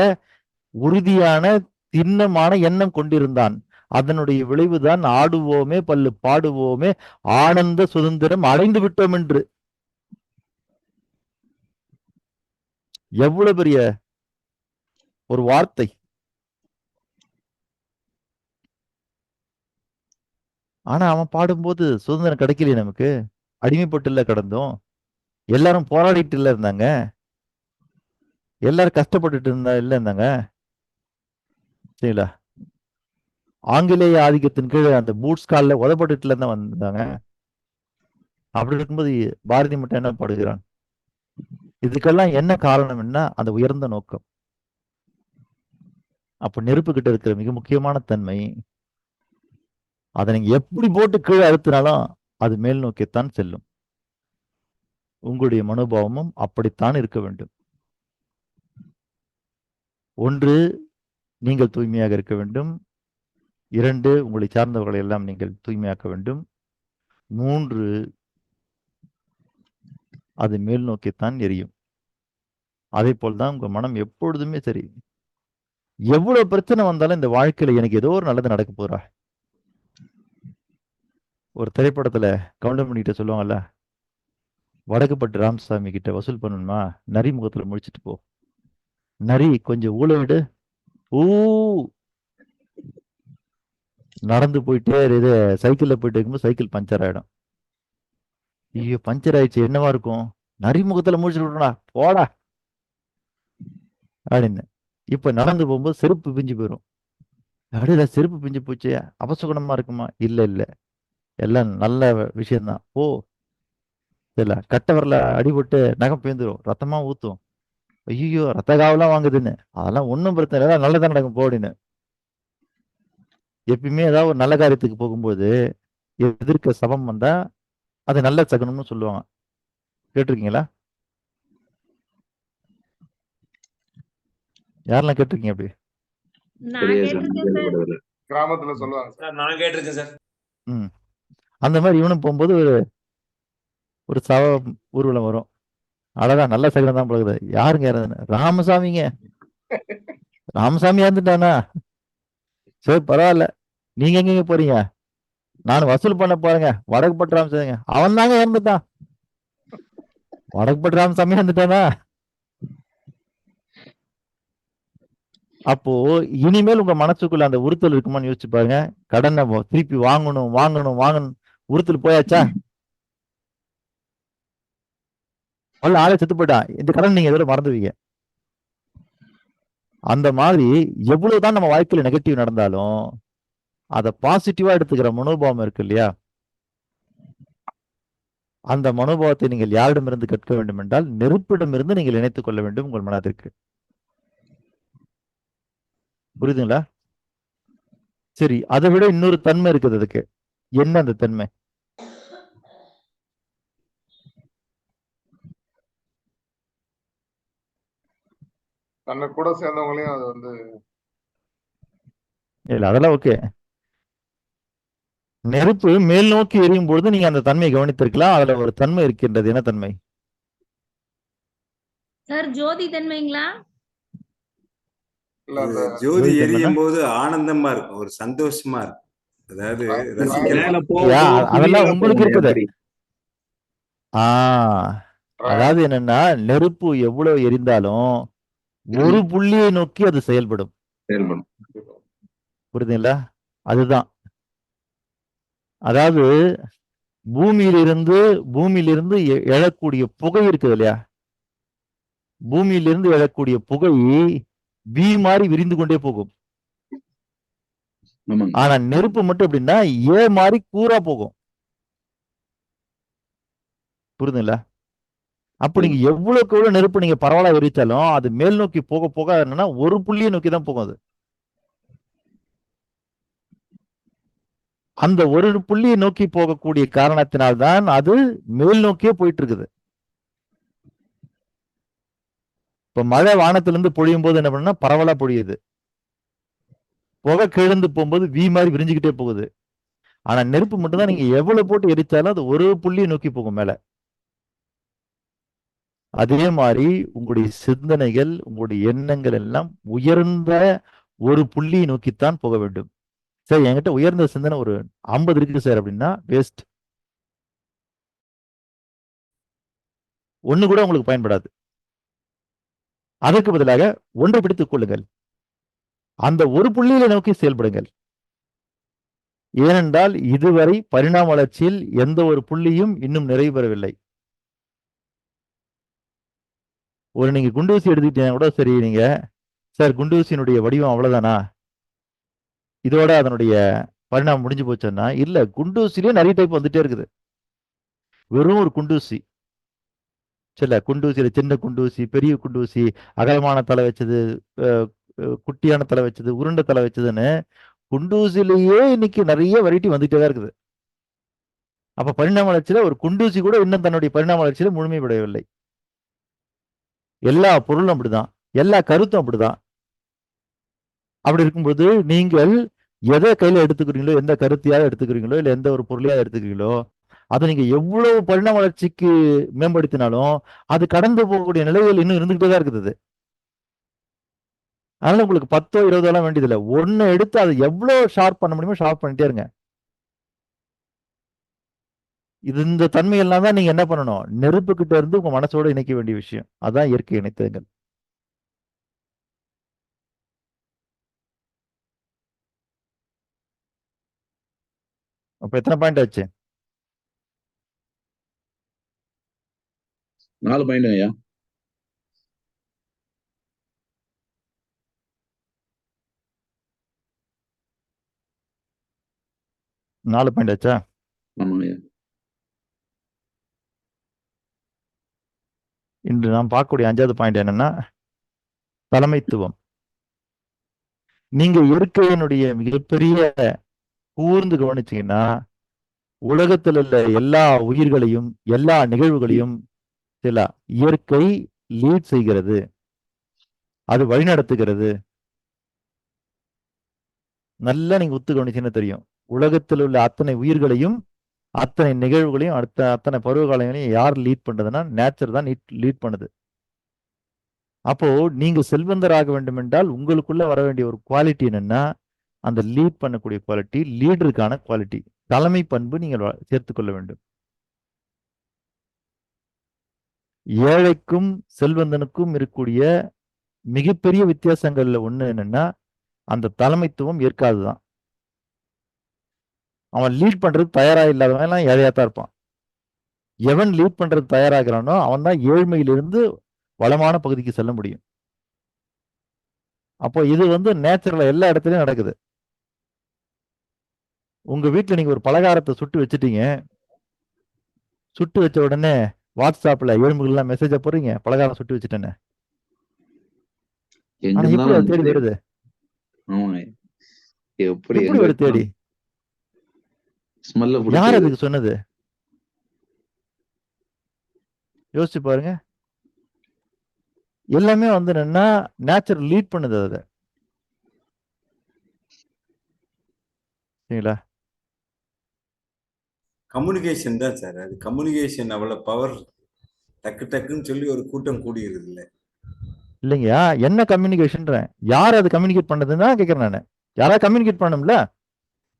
உறுதியான திண்ணமான எண்ணம் கொண்டிருந்தான். அதனுடைய விளைவுதான் ஆடுவோமே பல்லு பாடுவோமே ஆனந்த சுதந்திரம் அடைந்து விட்டோம் என்று. எவ்வளவு பெரிய ஒரு வார்த்தை! ஆனா அவன் பாடும்போது சுதந்திரம் கிடைக்கலையே நமக்கு. அடிமைப்பட்டு கிடந்தோம். எல்லாரும் போராடிட்டு இருந்தாங்க. எல்லாரும் கஷ்டப்பட்டுட்டு இருந்தாங்க. சரிங்களா? ஆங்கிலேய ஆதிக்கத்தின் கீழே அந்த பூட்ஸ் காலில் உதப்பட்டுல தான் வந்தாங்க. அப்படி இருக்கும்போது பாரதி மட்டும் என்ன பாடுகிறான்? இதுக்கெல்லாம் என்ன காரணம்னா அந்த உயர்ந்த நோக்கம். அப்ப நெருப்பு கிட்ட இருக்கிற மிக முக்கியமான தன்மை, அதை நீங்க எப்படி போட்டு கீழே அழுத்தினாலும் அது மேல் நோக்கித்தான் செல்லும். உங்களுடைய மனோபாவமும் அப்படித்தான் இருக்க வேண்டும். ஒன்று, நீங்கள் தூய்மையாக இருக்க வேண்டும். 2, உங்களை சார்ந்தவர்களை எல்லாம் நீங்கள் தூய்மையாக்க வேண்டும். 3, அது மேல் நோக்கித்தான் எரியும். அதே போல்தான் உங்க மனம் எப்பொழுதுமே சரி. எவ்வளவு பிரச்சனை வந்தாலும் இந்த வாழ்க்கையில எனக்கு ஏதோ ஒரு நல்லது நடக்க போறா. ஒரு திரைப்படத்துல கவுண்டமணி கிட்ட சொல்லுவாங்கல்ல, வடக்குப்பட்டு ராமசாமி கிட்ட வசூல் பண்ணணுமா, நரி முகத்துல முடிச்சிட்டு போ. நரி கொஞ்சம் ஊழ விடு. நடந்து போயிட்டே இது சைக்கிள்ல போயிட்டு இருக்கும்போது சைக்கிள் பஞ்சர் ஆயிடும். ஐயோ பஞ்சர் ஆயிடுச்சு, என்னவா இருக்கும்? நரி முகத்துல முடிச்சுட்டு விடுறா போடா அப்படின்னு. இப்ப நடந்து போகும்போது செருப்பு பிஞ்சு போயிடும். அப்படியே செருப்பு பிஞ்சு போச்சு, அபசகுணமா இருக்குமா? இல்ல எல்லாம் நல்ல விஷயம்தான். ஓ இல்ல, கட்ட வரல அடிபட்டு நகம் பேந்துரும், ரத்தமா ஊத்தும். ஐயோ ரத்த காவெல்லாம் வாங்குதுன்னு, அதெல்லாம் ஒன்றும் பிரச்சனை இல்லை, நல்லதான் நடக்கும் போடின்னு. எப்பயுமே ஏதாவது ஒரு நல்ல காரியத்துக்கு போகும்போது எதிர்க்க சபம் வந்தா அது நல்ல சகுனம்னு சொல்லுவாங்க. கேட்டிருக்கீங்களா? யாரெல்லாம் கேட்டிருக்கீங்க அப்படி? கிராமத்துல சொல்லுவாங்க. நான் கேட்டிருக்கேன் சார். அந்த மாதிரி இவனும் போகும்போது ஒரு சவ ஊர்வலம் வரும். அழகா நல்ல சகுனம் தான் பழகுது. யாருங்க இறந்து? ராமசாமிங்க. ராமசாமி இறந்துட்டானா? சரி பரவாயில்ல, நீங்க எங்க போறீங்க? நான் வசூல் பண்ண போறேங்க. வடக்குப்பட்டு ராமசாமிங்க. அவன் தாங்க இறந்துட்டான். வடக்குப்பட்டு ராமசாமி இறந்துட்டானா? அப்போ இனிமேல் உங்க மனசுக்குள்ள அந்த உறுத்தல் இருக்குமான்னு யோசிச்சு பாருங்க. கடனை திருப்பி வாங்கணும் உறுத்தல் போயாச்சா? ஆளே செத்து போயிட்டான், இந்த கடன் நீங்க எதோ மறந்துவீங்க. அந்த மாதிரி எவ்வளவுதான் நம்ம வாழ்க்கையில நெகட்டிவ் நடந்தாலும் அதை பாசிட்டிவா எடுத்துக்கிற மனோபாவம் இருக்கு இல்லையா? அந்த மனோபாவத்தை நீங்கள் யாரிடமிருந்து கற்க வேண்டும் என்றால் நெருப்பிடமிருந்து நீங்கள் இணைத்துக் கொள்ள வேண்டும் உங்கள் மனதிற்கு. புரியுதுங்களா? சரி, அதை விட இன்னொரு தன்மை இருக்குது அதுக்கு. என்ன அந்த தன்மை? தன்னை கூட சேர்ந்தவங்களையும் அது வந்து இல்ல, அதெல்லாம் ஓகே. நெருப்பு மேல் நோக்கி எரியும் பொழுது நீங்க அந்த தன்மையை கவனித்திருக்கலாம். அதுல ஒரு தன்மை இருக்கின்றது. என்ன தன்மை சார்? ஜோதி தன்மைங்களா? ஜோதி எரியும் போது ஆனந்தமா இருக்கும், ஒரு சந்தோஷமா இருக்கும். அதாவது அதெல்லாம் உங்களுக்கு இருக்குது. அதாவது என்னன்னா, நெருப்பு எவ்வளவு எரிந்தாலும் ஒரு புள்ளியை நோக்கி அது செயல்படும். புரியுதுங்களா? அதுதான். அதாவது பூமியிலிருந்து எழக்கூடிய புகை இருக்குது இல்லையா? பூமியிலிருந்து எழக்கூடிய புகை பீ மாதிரி விரிந்து கொண்டே போகும். ஆனா நெருப்பு மட்டும் எப்படின்னா ஏ மாதிரி கூரா போகும். புரியுதுங்களா? அப்ப நீங்க எவ்வளவுக்கு எவ்வளவு நெருப்பு நீங்க பரவாயில்ல எரிச்சாலும் அது மேல் நோக்கி போக போக என்னன்னா ஒரு புள்ளியை நோக்கி தான் போகும். அது அந்த ஒரு புள்ளியை நோக்கி போகக்கூடிய காரணத்தினால்தான் அது மேல் நோக்கியே போயிட்டு இருக்குது. இப்ப மழை வானத்திலிருந்து பொழியும் போது என்ன பண்ணா பரவலா பொழியுது. புகை கிழந்து போகும்போது வி மாதிரி விரிஞ்சுக்கிட்டே போகுது. ஆனா நெருப்பு மட்டும்தான் நீங்க எவ்வளவு போட்டு எரிச்சாலும் அது ஒரு புள்ளியை நோக்கி போகும் மேல. அதே மாதிரி உங்களுடைய சிந்தனைகள், உங்களுடைய எண்ணங்கள் எல்லாம் உயர்ந்த ஒரு புள்ளியை நோக்கித்தான் போக வேண்டும். சரி, என்கிட்ட உயர்ந்த சிந்தனை ஒரு 50 இருக்கு சார் அப்படின்னா வேஸ்ட். ஒண்ணு கூட உங்களுக்கு பயன்படாது. அதற்கு பதிலாக ஒன்றை பிடித்துக் கொள்ளுங்கள். அந்த ஒரு புள்ளியில நோக்கி செயல்படுங்கள். ஏனென்றால் இதுவரை பரிணாம வளர்ச்சியில் எந்த ஒரு புள்ளியும் இன்னும் நிறைவு பெறவில்லை. ஒரு நீங்க குண்டூசி எடுத்துக்கிட்டீங்கன்னா கூட சரி, நீங்க சார் குண்டூசியினுடைய வடிவம் அவ்வளவுதானா, இதோட அதனுடைய பரிணாமம் முடிஞ்சு போச்சுன்னா இல்ல, குண்டூசிலேயே நிறைய டைப் வந்துட்டே இருக்குது. வெறும் ஒரு குண்டூசி சில குண்டூசியில சின்ன குண்டூசி, பெரிய குண்டூசி, அகலமான தலை வச்சது, குட்டியான தலை வச்சது, உருண்டை தலை வச்சதுன்னு குண்டூசிலேயே இன்னைக்கு நிறைய வெரைட்டி வந்துட்டே தான் இருக்குது. அப்ப பரிணாம வளர்ச்சியில ஒரு குண்டூசி கூட இன்னும் தன்னுடைய பரிணாம வளர்ச்சியில முழுமைப்படவில்லை. எல்லா பொருளும் அப்படிதான், எல்லா கருத்தும் அப்படிதான். அப்படி இருக்கும்போது நீங்கள் எதை கையில எடுத்துக்கிறீங்களோ, எந்த கருத்தையாக எடுத்துக்கிறீங்களோ, இல்ல எந்த ஒரு பொருளையாக எடுத்துக்கிறீங்களோ, அதை நீங்க எவ்வளவு பரிணாம வளர்ச்சிக்கு மேம்படுத்தினாலும் அது கடந்து போகக்கூடிய நிலைகள் இன்னும் இருந்துகிட்டே தான் இருக்குது. அதனால உங்களுக்கு 10 20 எல்லாம் வேண்டியதில்லை. ஒன்னு எடுத்து அதை எவ்வளவு ஷார்ப் பண்ண முடியுமோ ஷார்ப் பண்ணிட்டே இருங்க. இந்த தன்மையெல்லாம் தான் நீங்க என்ன பண்ணணும், நெருப்பு கிட்ட இருந்து உங்க மனசோட இணைக்க வேண்டிய விஷயம். அதான் இயற்கை இணைத்தங்கள். அப்ப எத்தனை பாயிண்ட் ஆச்சு? 4 பாயிண்ட் ஐயா. நாலு பாயிண்ட் ஆச்சா? ஆமாங்க ஐயா. இன்று நாம் பார்க்கக்கூடிய 5வது பாயிண்ட் என்னன்னா தலைமைத்துவம். நீங்க இயற்கையினுடைய மிகப்பெரிய கூர்ந்து கவனிச்சீங்கன்னா உலகத்தில் உள்ள எல்லா உயிர்களையும் எல்லா நிகழ்வுகளையும் சில இயற்கை லீட் செய்கிறது, அது வழிநடத்துகிறது. நல்லா நீங்க உத்து கவனிச்சீங்கன்னா தெரியும், உலகத்தில் உள்ள அத்தனை உயிர்களையும் அத்தனை நிகழ்வுகளையும் அத்தனை பருவகாலங்களையும் யார் லீட் பண்றதுன்னா நேச்சர் தான் லீட் பண்ணுது. அப்போ நீங்க செல்வந்தராக வேண்டும் என்றால் உங்களுக்குள்ள வர வேண்டிய ஒரு குவாலிட்டி என்னன்னா அந்த லீட் பண்ணக்கூடிய குவாலிட்டி, லீடருக்கான குவாலிட்டி, தலைமை பண்பு நீங்கள் சேர்த்துக்கொள்ள வேண்டும். ஏழைக்கும் செல்வந்தனுக்கும் இருக்கக்கூடிய மிகப்பெரிய வித்தியாசங்கள்ல ஒண்ணு என்னன்னா அந்த தலைமைத்துவம் ஏற்காதுதான். அவன் லீட் பண்றது தயாரா இல்லாதவன் எல்லாம் ஏழையாத்தான் இருப்பான். எவன் லீட் பண்றது தயாராகிறானோ அவன் தான் ஏழ்மையிலிருந்து வளமான பகுதிக்கு செல்ல முடியும். அப்போ இது நேச்சுரலா எல்லா இடத்துலயும் நடக்குது. உங்க வீட்டுல நீங்க ஒரு பலகாரத்தை சுட்டு வச்சுட்டீங்க, சுட்டு வச்ச உடனே வாட்ஸ்அப்ல ஏழ்மைகள்லாம் மெசேஜ போறீங்க, பலகாரம் சுட்டு வச்சுட்டேன்னு. ஆனா எப்படி அது தேடி வருது? எப்படி ஒரு தேடி யார் அதுக்கு சொன்னது? யோசிச்சு பாருங்க. எல்லாமே என்னன்னா நேச்சர் லீட் பண்ணுது அதை. சரிங்களா? கம்யூனிகேஷன் தான் சார். அது கம்யூனிகேஷன் அவ்வளவு பவர். டக்கு டக்குன்னு சொல்லி ஒரு கூட்டம் கூடியிருது இல்ல இல்லைங்கயா, என்ன கம்யூனிகேஷன் யார் அது கம்யூனிகேட் பண்ணதுன்னு தான் கேக்குறேன் நானு. யாராவது கம்யூனிகேட் பண்ணணும்ல.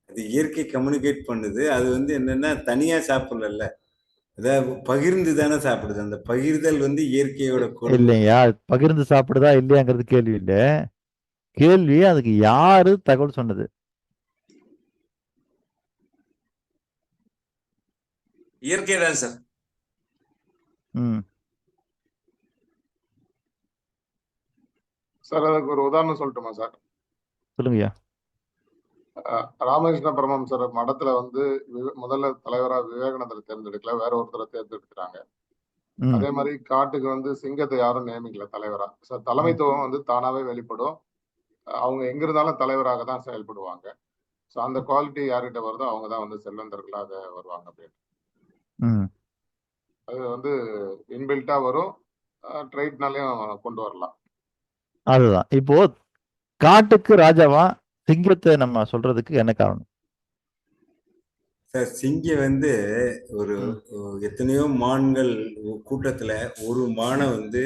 அது இயற்கை கம்யூனிகேட் பண்ணுது. அது என்னன்னா தனியா சாப்பிடல, அதாவது பகிர்ந்து தானே சாப்பிடுது. அந்த பகிர்தல் இயற்கையோட இல்லையா, பகிர்ந்து சாப்பிடுதா இல்லையாங்கிறது கேள்வி இல்ல. கேள்வி அதுக்கு யாரு தகவல் சொன்னது? இயற்கை தான் சார். சார் அதுக்கு ஒரு உதாரணம் சொல்லட்டுமா சார்? சொல்லுங்கய்யா. ராமகிருஷ்ண பரமஹம்சர் மடத்துல முதல்ல தலைவரா விவேகானந்தரை தேர்ந்தெடுக்கல, வேற ஒருத்தரை தேர்ந்தெடுக்கிறாங்க. அதே மாதிரி காட்டுக்கு சிங்கத்தை யாரும் நியமிக்கல தலைவரா. தலைமைத்துவம் தானாவே வெளிப்படும். அவங்க எங்க இருந்தாலும் தலைவராக தான் செயல்படுவாங்க. ஸோ அந்த குவாலிட்டி யார்கிட்ட வருதோ அவங்க தான் செல்வந்தர்களாக வருவாங்க அப்படின்னு. அது இன்பில்ட்டா வரும். ட்ரைட்னாலையும் கொண்டு வரலாம். அதுதான். இப்போ காட்டுக்கு ராஜாவா சிங்கத்தை நம்ம சொல்றதுக்கு என்ன காரணம்? சார் சிங்கம் வந்து ஒரு எத்தனையோ மான்கள் கூட்டத்துல ஒரு மானை வந்து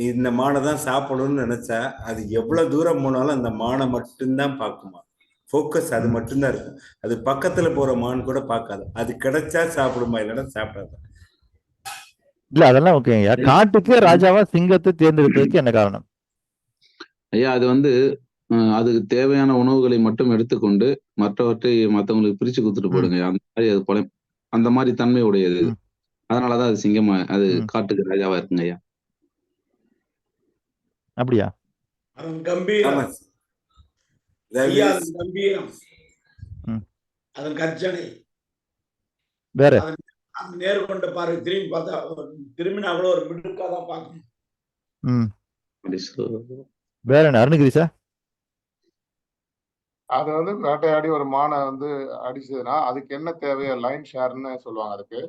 இந்த மானை தான் சாப்பிடணும்னு நினைச்சா அது எவ்வளவு தூரம் போனாலும் அந்த மானை மட்டும்தான் பார்க்குமா. ஃபோக்கஸ் அது மட்டும்தான் இருக்கும். அது பக்கத்துல போற மான் கூட பார்க்காது. அது கிடைச்சா சாப்பிடுமா, இல்லைன்னா சாப்பிடாது. இல்ல அதெல்லாம் ஓகேங்க. காட்டுக்கு ராஜாவா சிங்கத்தை தேர்ந்தெடுத்ததுக்கு என்ன காரணம்? ஐயா அது வந்து அதுக்கு தேவையான உணவுகளை மட்டும் எடுத்துக்கொண்டு மற்றவற்றை மற்றவங்களுக்கு பிரிச்சு கொடுத்துட்டு போடுங்க. அந்த மாதிரி அது கொலை அந்த மாதிரி தன்மை உடையது. அதனாலதான் அது சிங்கமா அது காட்டுக்கு ராஜாவா இருக்குங்க ஐயா. அப்படியா? அதன் கம்பீரம், ஐயா, அதன் கம்பீரம், அதன் கர்ஜனை, வேற அந்த நேர்கொண்ட பார்வை திரும்பி பார்த்தா திரும்பினா கூட ஒரு மிடுக்காதான் பார்க்கணும். வேற என்ன அருணகிரி சார்? அது வந்து வேட்டையாடி ஒரு மானை வந்து அடிச்சதுன்னா அதுக்கு என்ன தேவையோ லைன் ஷேர்னு சொல்லுவாங்க. அதுக்கு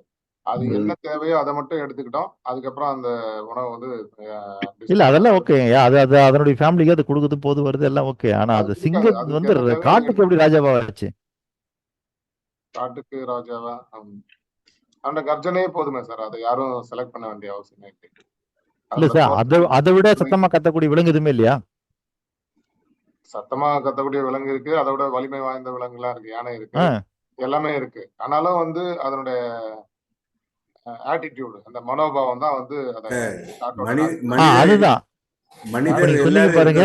அது என்ன தேவையோ அதை மட்டும் எடுத்துக்கிட்டோம். அதுக்கப்புறம் அந்த உணவு வந்து இல்ல அதெல்லாம் ஓகேங்க. அது அது அதனுடைய ஃபேமிலிக்கு அது கொடுக்குது, போது வருது, எல்லாம் ஓகே. ஆனா அது சிங்கம் வந்து காட்டுக்கு எப்படி ராஜாவா ஆச்சு? காட்டுக்கு ராஜாவா அந்த கர்ஜனையே போதுமே சார். அதை யாரும் செலக்ட் பண்ண வேண்டிய அவசியம் இல்லை. இல்ல சார், அதை விட சத்தமா கத்தக்கூடிய விலங்கு எதுவுமே இல்லையா? சத்தமா கத்தக்கூடிய விலங்கு இருக்கு, அதை விட வலிமை வாய்ந்த விலங்குலாம் இருக்கு, யானை இருக்கு, எல்லாமே இருக்கு. ஆனாலும் வந்து அதனுடைய ஆட்டிடியூட், அந்த மனோபாவம் தான் வந்து அதுதான் சொல்லுங்க பாருங்க.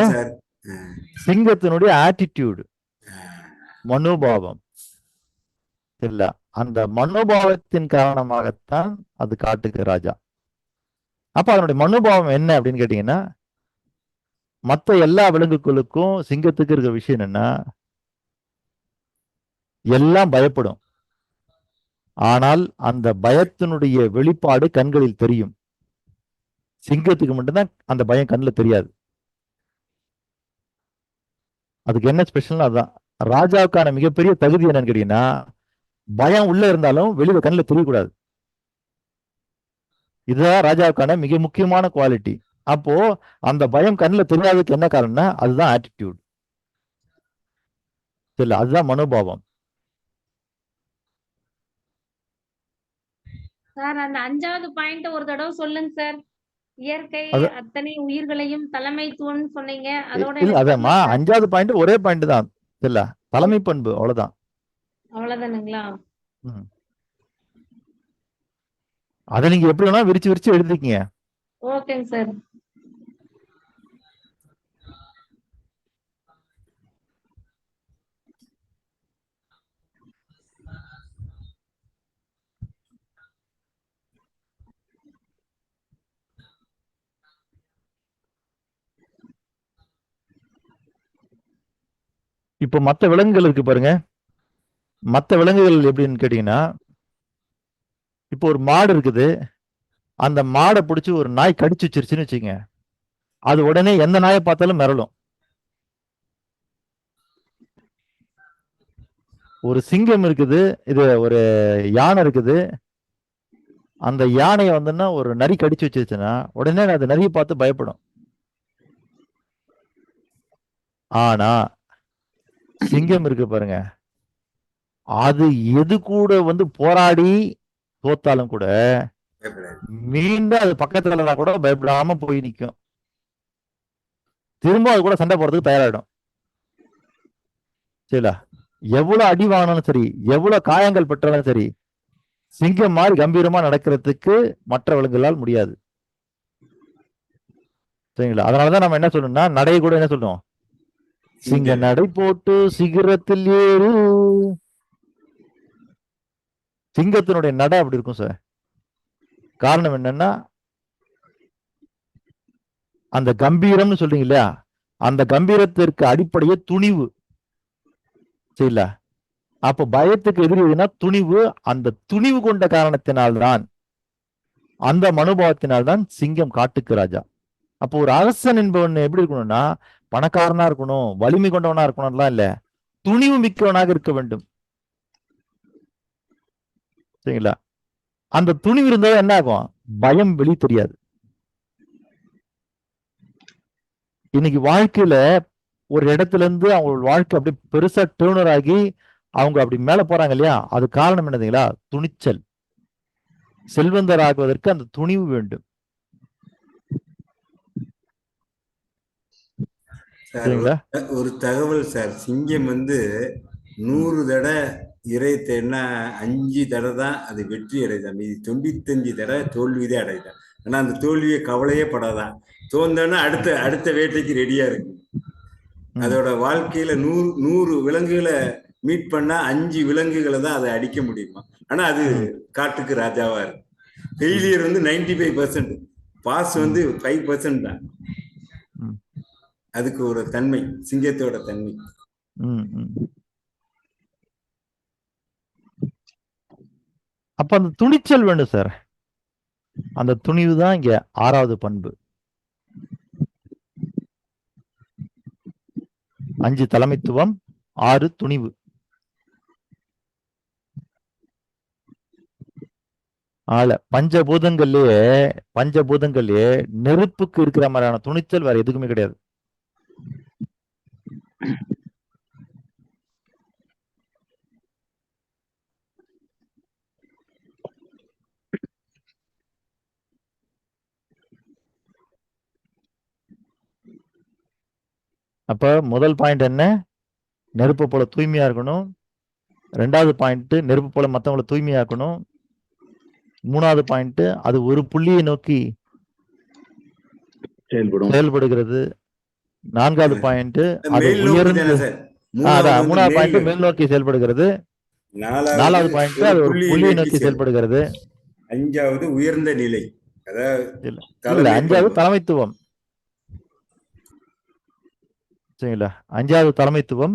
சிங்கத்தினுடைய ஆட்டிடியூட், மனோபாவம் இல்ல, அந்த மனோபாவத்தின் காரணமாகத்தான் அது காட்டுக்கு ராஜா. அப்ப அதனுடைய மனோபாவம் என்ன அப்படின்னு கேட்டீங்கன்னா, மற்ற எல்லா விலங்குகளுக்கும் சிங்கத்துக்கு இருக்கிற விஷயம் என்னன்னா, எல்லாம் பயப்படும். ஆனால் அந்த பயத்தினுடைய வெளிப்பாடு கண்களில் தெரியும். சிங்கத்துக்கு மட்டும்தான் அந்த பயம் கண்ணில் தெரியாது. அதுக்கு என்ன ஸ்பெஷல்னா அதுதான். ராஜாவுக்கான மிகப்பெரிய தகுதி என்னன்னு கேட்டீங்கன்னா, பயம் உள்ள இருந்தாலும் வெளியில கண்ணில் தெரியக்கூடாது. இதுதான் ராஜாவுக்கான மிக முக்கியமான குவாலிட்டி. அப்போ அந்த பயம் கண்ணில் தெரியாததுக்கு என்ன காரணம்னா அதுதான் ஆட்டிடியூட். இல்ல அதுதான் மனோபாவம். சார் அந்த 5வது பாயிண்ட் ஒரு தடவை சொல்லுங்க சார். இயற்கை அத்தனை உயிர்களையும் தலைமைத்துவம் சொன்னீங்க. அதோட இல்ல அதேமா 5வது பாயிண்ட் ஒரே பாயிண்ட் தான். இல்ல தலைமை பண்பு, அவ்வளவுதான். அவ்வளவுதானுங்களா? அதை நீங்க எப்படி வேணா விரிச்சு விரிச்சு எழுதிக்கீங்க. ஓகேங்க சார். இப்போ மற்ற விலங்குகள் இருக்கு பாருங்க. மற்ற விலங்குகள் எப்படின்னு கேட்டீங்கன்னா, இப்போ ஒரு மாடு இருக்குது, அந்த மாடை பிடிச்சி ஒரு நாய் கடிச்சு வச்சிருச்சுன்னு வச்சுங்க, அது உடனே எந்த நாயை பார்த்தாலும் மிரளும். ஒரு சிங்கம் இருக்குது, இது ஒரு யானை இருக்குது, அந்த யானையை வந்துன்னா ஒரு நரி கடிச்சு வச்சிருச்சுன்னா உடனே அது நரியை பார்த்து பயப்படும். ஆனா சிங்கம் இருக்கு பாருங்க, அது எது கூட வந்து போராடி தோத்தாலும் கூட மீண்டும் அது பக்கத்துல கூட பயப்படாம போய் நிற்கும். திரும்ப அது கூட சண்டை போறதுக்கு தயாராயிடும். சரிங்களா? எவ்வளவு அடி வாங்கினாலும் சரி, எவ்வளவு காயங்கள் பெற்றாலும் சரி, சிங்கம் மாதிரி கம்பீரமா நடக்கிறதுக்கு மற்ற விலங்குகளால் முடியாது. சரிங்களா? அதனாலதான் நம்ம என்ன சொல்லணும்னா, நடை கூட என்ன சொல்றோம், சிங்க நடை போட்டு சிகரத்தில் ஏறு. சிங்கத்தினுடைய நடை அப்படி இருக்கும் சார். காரணம் என்னன்னா, அந்த கம்பீரம்னு சொல்றீங்க இல்லையா, அந்த கம்பீரத்திற்கு அடிப்படையே துணிவு. சரிங்களா? அப்ப பயத்துக்கு எதிரி எதுனா துணிவு. அந்த துணிவு கொண்ட காரணத்தினால்தான், அந்த மனோபாவத்தினால்தான் சிங்கம் காட்டுக்கு ராஜா. அப்போ ஒரு அரசன் என்பவன் எப்படி இருக்கணும்னா, பணக்காரனா இருக்கணும், வலிமை கொண்டவனா இருக்கணும்லாம் இல்ல, துணிவு மிக்கவனாக இருக்க வேண்டும். சரிங்களா? அந்த துணிவு இருந்தா என்ன ஆகும், பயம் வெளியே தெரியாது. இன்னைக்கு வாழ்க்கையில ஒரு இடத்துல இருந்து அவங்களோட வாழ்க்கை அப்படி பெருசா டேர்னர் ஆகி அவங்க அப்படி மேல போறாங்க இல்லையா, அது காரணம் என்னதுங்களா? துணிச்சல். செல்வந்தர் ஆகுவதற்கு அந்த துணிவு வேண்டும். சரிங்களா? ஒரு தகவல் சார், சிங்கம் வந்து 100 தடவை இறை தேடினா 5 தடவை தான் அது வெற்றி அடைதான், மீதி 95 தடவை தோல்விதே அடைதான். ஆனா அந்த தோல்வியை கவலையே படாதான், தோந்தோன்னா அடுத்த வேட்டைக்கு ரெடியா இருக்கு. அதோட வாழ்க்கையில 100 விலங்குகளை மீட் பண்ணா 5 விலங்குகளை தான் அதை அடிக்க முடியுமா. ஆனா அது காட்டுக்கு ராஜாவா இருக்கு. ஃபெயிலியர் வந்து 95%, பாஸ் வந்து 5% தான். அதுக்கு ஒரு தன்மை, சிங்கத்தோட தன்மை. அப்ப அந்த துணிச்சல் வேண்டும் சார். அந்த துணிவு தான் இங்க 6வது பண்பு. 5 தலைமைத்துவம், 6 துணிவு. பஞ்சபூதங்கள்லயே நெருப்புக்கு இருக்கிற மாதிரியான துணிச்சல் வேற எதுக்குமே கிடையாது. அப்ப முதல் பாயிண்ட் என்ன? நெருப்பு போல தூய்மையா இருக்கணும். 2வது பாயிண்ட் நெருப்பு போல மத்தவங்களை தூய்மையாக்கணும். 3வது பாயிண்ட் அது ஒரு புள்ளியை நோக்கி செயல்படுகிறது. 4வது பாயிண்ட் அது உயர்ந்து 3வது பாயிண்ட் மேல் நோக்கி செயல்படுகிறது. 4வது பாயிண்ட் அது ஒரு புள்ளியை நோக்கி செயல்படுகிறது. 5வது உயர்ந்த நிலை, இல்ல 5வது தலைமைத்துவம். சரிங்களா? 5வது தலைமைத்துவம்,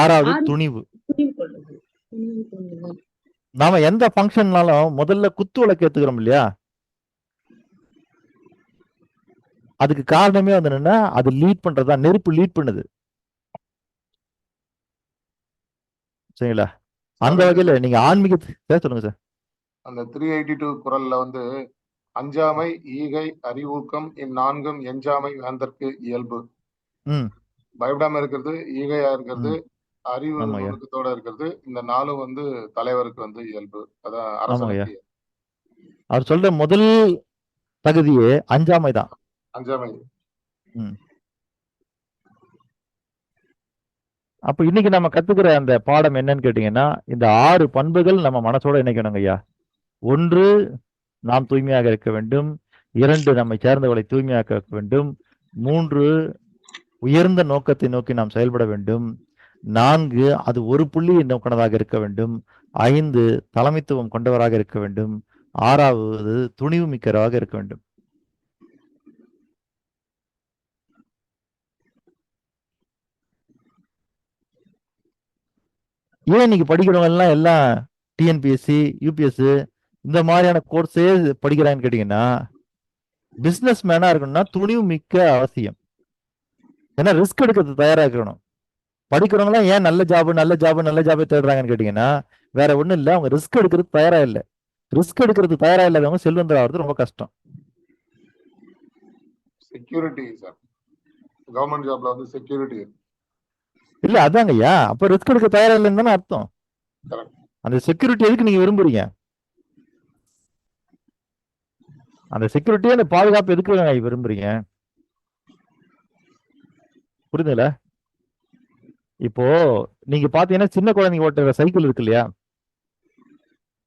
6வது துணிவு. நாம எந்த ஃபங்க்ஷன்னாலும் முதல்ல குத்து விளக்கு ஏத்துக்கிறோம் இல்லையா, அதுக்கு காரணமே வந்து என்னன்னா அது லீட் பண்றதா, நெருப்பு லீட் பண்ணுது. சரிங்களா? அந்த வகையில நீங்க ஆன்மீகத்தை சொல்லுங்க சார். அந்த 382 குறள்ல வந்து அஞ்சாமை, ஈகை, அறிவூக்கம் இந்நான்கும் எஞ்சாமை வேந்தற்கு இயல்பு. பயப்படாம இருக்கிறது, ஈகையா இருக்கிறது, அறிவு நுணுக்கத்தோட இருக்கிறது, இந்த 4 வந்து தலைவருக்கு வந்து இயல்பு. அதான் அரசனுக்கு. அவர் சொல்ற முதல் தகுதியே அஞ்சாமை தான். அஞ்சாமை. அப்ப இன்னைக்கு நம்ம கத்துக்கிற அந்த பாடம் என்னன்னு கேட்டீங்கன்னா, இந்த 6 பண்புகள் நம்ம மனசோட இணைக்கணுங்க ஐயா. 1 நாம் தூய்மையாக இருக்க வேண்டும். 2 நம்மை சேர்ந்தவர்களை தூய்மையாக்க வேண்டும். 3 உயர்ந்த நோக்கத்தை நோக்கி நாம் செயல்பட வேண்டும். 4 அது ஒரு புள்ளியை நோக்கினதாக இருக்க வேண்டும். 5 தலைமைத்துவம் கொண்டவராக இருக்க வேண்டும். 6வது துணிவு மிக்கவராக இருக்க வேண்டும். ஏன் இன்னைக்கு படிக்கிறவங்க எல்லாம் டிஎன்பிஎஸ்சி, யூபிஎஸ் இந்த மாதிரியான கோர்ஸே படிக்கிறாங்கன்னு கேட்டீங்கன்னா, பிசினஸ் மேனா இருக்கணும்னா துணிவு மிக்க அவசியம். ஏன்னா ரிஸ்க் எடுக்கிறது தயாரா இருக்கணும். படிக்கிறவங்களாம் ஏன் நல்ல ஜாபை தேடுறாங்கன்னு கேட்டீங்கன்னா, வேற ஒண்ணும் இல்லை, அவங்க ரிஸ்க் எடுக்கிறது தயாரா இல்லை. ரிஸ்க் எடுக்கிறது தயாரா இல்லாதவங்க செல்வந்தர் ஆகிறது ரொம்ப கஷ்டம். செக்யூரிட்டி சார், கவர்மெண்ட் ஜாப்ல வந்து செக்யூரிட்டி இல்ல, அதாங்க ஐயா. அப்ப ரிஸ்க் எடுக்க தயாரா இல்லைன்னு தானே அர்த்தம். அந்த செக்யூரிட்டி எதுக்கு நீங்க விரும்புறீங்க? அந்த செக்யூரிட்டியே, அந்த பாதுகாப்பு எதுக்கு விரும்புறீங்க? புரியுதுல? இப்போ நீங்க பாத்தீங்கன்னா சின்ன குழந்தைங்க ஓட்டுற சைக்கிள் இருக்கு இல்லையா,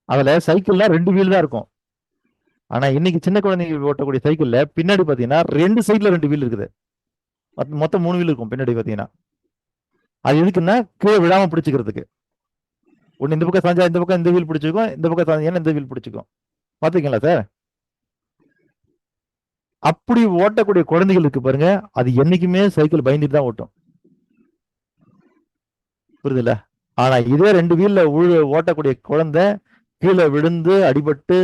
அதுல சைக்கிள்ல 2 வீல் தான் இருக்கும். ஆனா இன்னைக்கு சின்ன குழந்தைங்க ஓட்டக்கூடிய சைக்கிள்ல பின்னாடி பாத்தீங்கன்னா 2 சைட்ல 2 வீல் இருக்குது. மொத்தம் 3 வீல் இருக்கும் பின்னாடி பாத்தீங்கன்னா. அது எதுக்குன்னா கீழே விழாம பிடிச்சிக்கிறதுக்கு. ஒண்ணு இந்த பக்கம் சாஞ்சா இந்த பக்கம் இந்த வீல் பிடிச்சிக்கும், இந்த பக்கம் சாஞ்சா இந்த வீல் பிடிச்சிக்கும். பாத்துக்கீங்களா சார்? அப்படி ஓட்டக்கூடிய குழந்தைகள் இருக்கு பாருங்க, அது என்னைக்குமே சைக்கிள் பயந்துட்டு தான் ஓட்டும். புரியுதுல்ல? ஆனா இதே 2 வீல்ல ஓட்டக்கூடிய குழந்தை கீழே விழுந்து அடிபட்டு